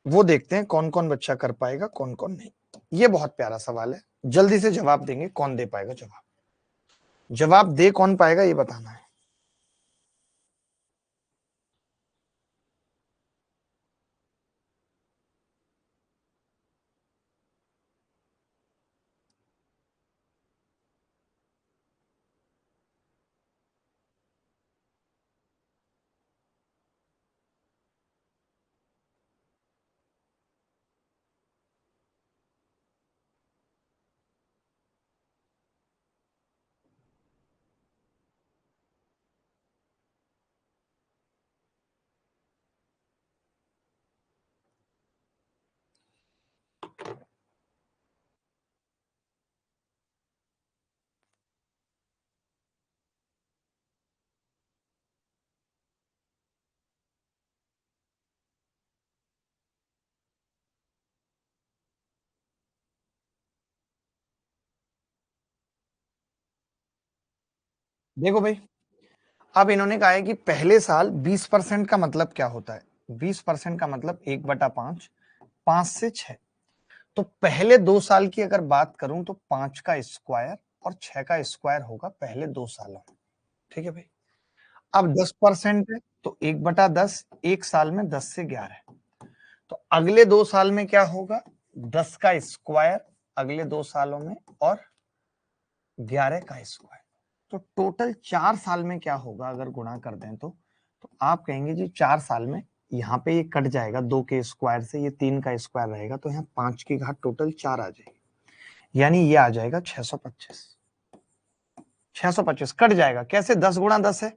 वो देखते हैं कौन कौन बच्चा कर पाएगा, कौन कौन नहीं। ये बहुत प्यारा सवाल है, जल्दी से जवाब देंगे, कौन दे पाएगा जवाब। जवाब दे कौन पाएगा ये बताना है। देखो भाई, अब इन्होंने कहा है कि पहले साल 20% का मतलब क्या होता है। 20% का मतलब 1/5, 5 से 6। तो पहले 2 साल की अगर बात करूं तो 5 का स्क्वायर और 6 का स्क्वायर होगा पहले 2 सालों में। ठीक है भाई, अब 10% है तो 1/10, एक साल में 10 से 11। तो अगले 2 साल में क्या होगा, 10 का स्क्वायर अगले 2 सालों में, और 11 का स्क्वायर। तो टोटल 4 साल में क्या होगा अगर गुणा कर दें तो आप कहेंगे जी 4 साल में यहाँ पे ये कट जाएगा 2 के स्क्वायर से, ये 3 का स्क्वायर रहेगा, तो यहाँ 5 की घात टोटल 4 आ जाएगी, यानी ये आ जाएगा 625। 625 कट जाएगा कैसे, 10 गुणा 10 है,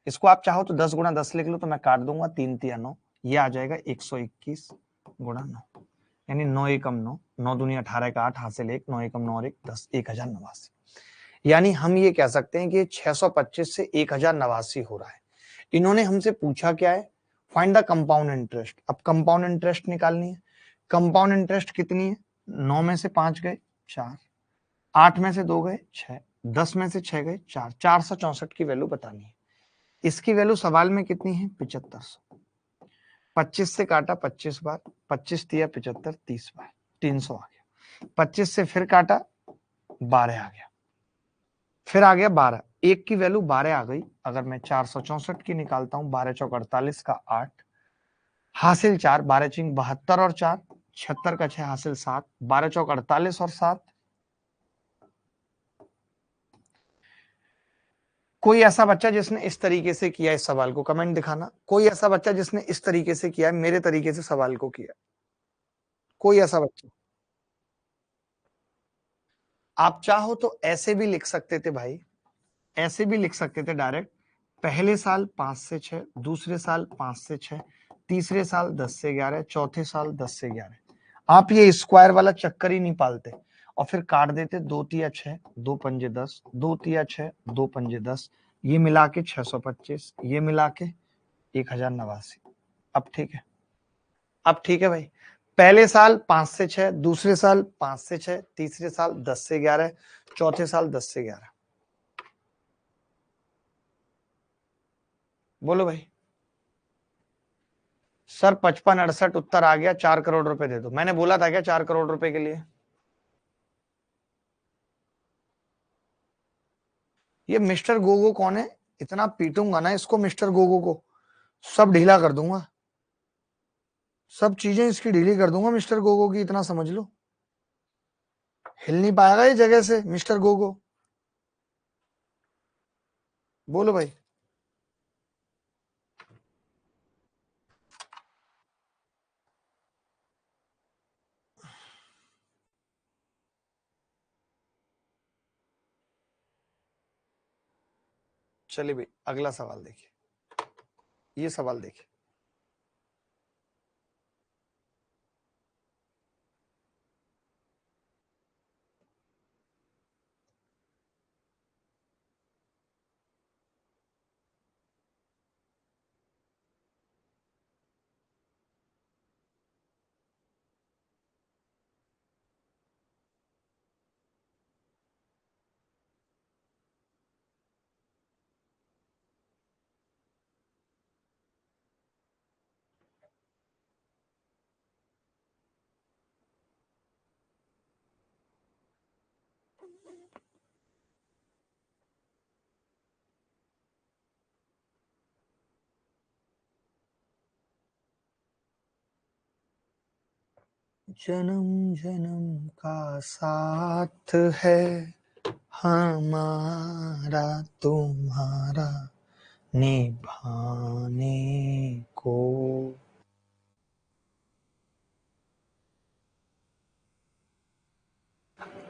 इसको आप चाहो तो 10 गुणा 10 लिख लो, तो मैं काट दूंगा, 3 तिया 9, ये आ जाएगा 121 गुणा 9, यानी 9 एकम 9, 9 दूनी 18 का 8 हासिल 1, 9 एकम 9 और 1 10, 1089। यानी हम ये कह सकते हैं कि 625 से 1089 हो रहा है। इन्होंने हमसे पूछा क्या है, फाइंड द कंपाउंड इंटरेस्ट। अब कंपाउंड इंटरेस्ट निकालनी है। कंपाउंड इंटरेस्ट कितनी है, 9 में से 5 गए 4, 8 में से 2 गए 6, 10 में से 6 गए 4, 464 की वैल्यू बतानी है। इसकी वैल्यू सवाल में कितनी है, 7500। 25 से काटा 25 बार, 25 दिया 75, 30 बार, 300 आ गया। 25 से फिर काटा, 12 आ गया, फिर आ गया 12, एक की वैल्यू 12 आ गई। अगर मैं 464 की निकालता हूं, 12 चौक 48 का 8 हासिल 4, 12 चिंग 72 और 4 76 का 6 हासिल 7, 12 चौक 48 और 7। कोई ऐसा बच्चा जिसने इस तरीके से किया इस सवाल को, कमेंट दिखाना। कोई ऐसा बच्चा जिसने इस तरीके से किया है, मेरे तरीके से सवाल को किया, कोई ऐसा बच्चा। आप चाहो तो ऐसे भी लिख सकते थे भाई, ऐसे भी लिख सकते थे डायरेक्ट, पहले साल 5 से 6, दूसरे साल 5 से 6, तीसरे साल 10 से 11, चौथे साल 10 से 11। आप ये स्क्वायर वाला चक्कर ही नहीं पालते, और फिर काट देते, 2 तिया 6, 2 पंजे 10, 2 तिया 6, 2 पंजे 10, ये मिला के 625, ये मिला के 1089। अब ठीक है, अब ठीक है भाई। पहले साल 5 से 6, दूसरे साल 5 से 6, तीसरे साल 10 से 11, चौथे साल 10 से 11। बोलो भाई। सर 5568 उत्तर आ गया, 4 करोड़ रुपए दे दो। मैंने बोला था क्या 4 करोड़ रुपए के लिए। ये मिस्टर गोगो कौन है? इतना पीटूंगा ना इसको, मिस्टर गोगो को सब ढीला कर दूंगा, सब चीजें इसकी ढीली कर दूंगा मिस्टर गोगो की, इतना समझ लो। हिल नहीं पाएगा ये जगह से मिस्टर गोगो। बोलो भाई। चलिए भाई अगला सवाल देखिए, ये सवाल देखिए। जन्म जन्म का साथ है हमारा तुम्हारा निभाने को।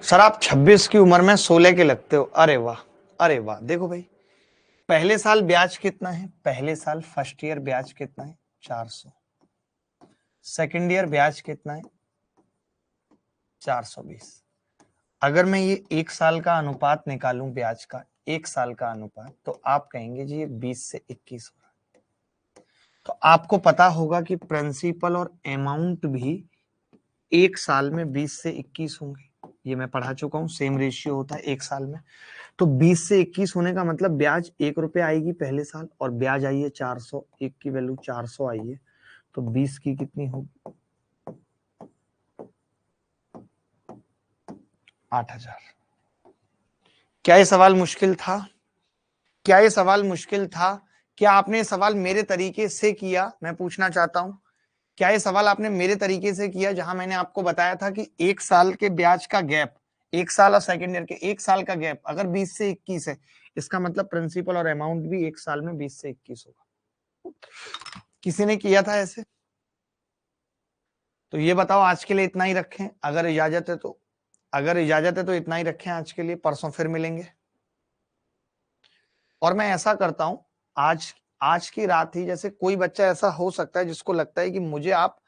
सर आप 26 की उम्र में 16 के लगते हो। अरे वाह, अरे वाह। देखो भाई, पहले साल ब्याज कितना है? पहले साल फर्स्ट ईयर ब्याज कितना है? 400। सेकंड ईयर ब्याज कितना है? 420। अगर मैं ये एक साल का अनुपात निकालूं ब्याज का, एक साल का अनुपात, तो आप कहेंगे जी ये 20 से 21 हो रहा है। तो आपको पता होगा कि प्रिंसिपल और अमाउंट भी एक साल में 20 से 21 होंगे। ये मैं पढ़ा चुका हूं, सेम रेशियो होता है एक साल में। तो 20 से 21 होने का मतलब ब्याज 1 रुपए आएगी पहले साल, और ब्याज आई है 400, एक की वैल्यू 400 आई है, तो 20 की कितनी होगी? 8000। क्या ये सवाल मुश्किल था? क्या ये सवाल मुश्किल था? क्या आपने ये सवाल मेरे तरीके से किया? मैं पूछना चाहता हूं, क्या ये सवाल आपने मेरे तरीके से किया, जहां मैंने आपको बताया था कि एक साल के ब्याज का गैप, एक साल और सेकेंड ईयर के एक साल का गैप अगर 20 से 21 है, इसका मतलब प्रिंसिपल और अमाउंट भी एक साल में 20 से 21 होगा। किसी ने किया था ऐसे? तो ये बताओ, आज के लिए इतना ही रखें, अगर इजाजत है तो। अगर इजाजत है तो इतना ही रखें आज के लिए, परसों फिर मिलेंगे। और मैं ऐसा करता हूं, आज आज की रात ही, जैसे कोई बच्चा ऐसा हो सकता है जिसको लगता है कि मुझे आप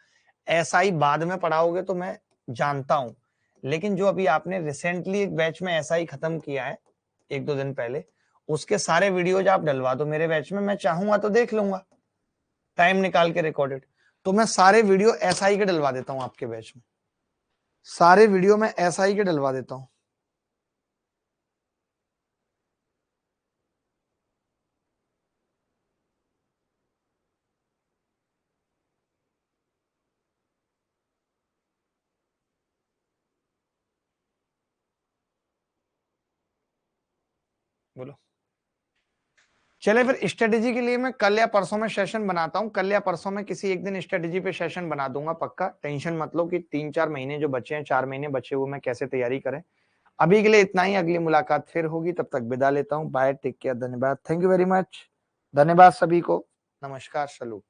ऐसा ही बाद में पढ़ाओगे, तो मैं जानता हूं, लेकिन जो अभी आपने रिसेंटली एक बैच में ऐसा ही खत्म किया है एक दो दिन पहले, उसके सारे वीडियोज आप डलवा दो मेरे बैच में, मैं चाहूंगा तो देख लूंगा टाइम निकाल के रिकॉर्डेड। तो मैं सारे वीडियो एसआई के डलवा देता हूं आपके बैच में, सारे वीडियो में एसआई के डलवा देता हूं। बोलो। चले फिर, स्ट्रेटेजी के लिए मैं कल या परसों में सेशन बनाता हूं, कल या परसों में किसी एक दिन स्ट्रेटेजी पे सेशन बना दूंगा पक्का। टेंशन मत लो कि 3-4 महीने जो बचे हैं, 4 महीने बचे हुए, मैं कैसे तैयारी करें। अभी के लिए इतना ही, अगली मुलाकात फिर होगी, तब तक विदा लेता हूं। बाय, टेक केयर, धन्यवाद, थैंक यू वेरी मच। धन्यवाद सभी को, नमस्कार, सलूट।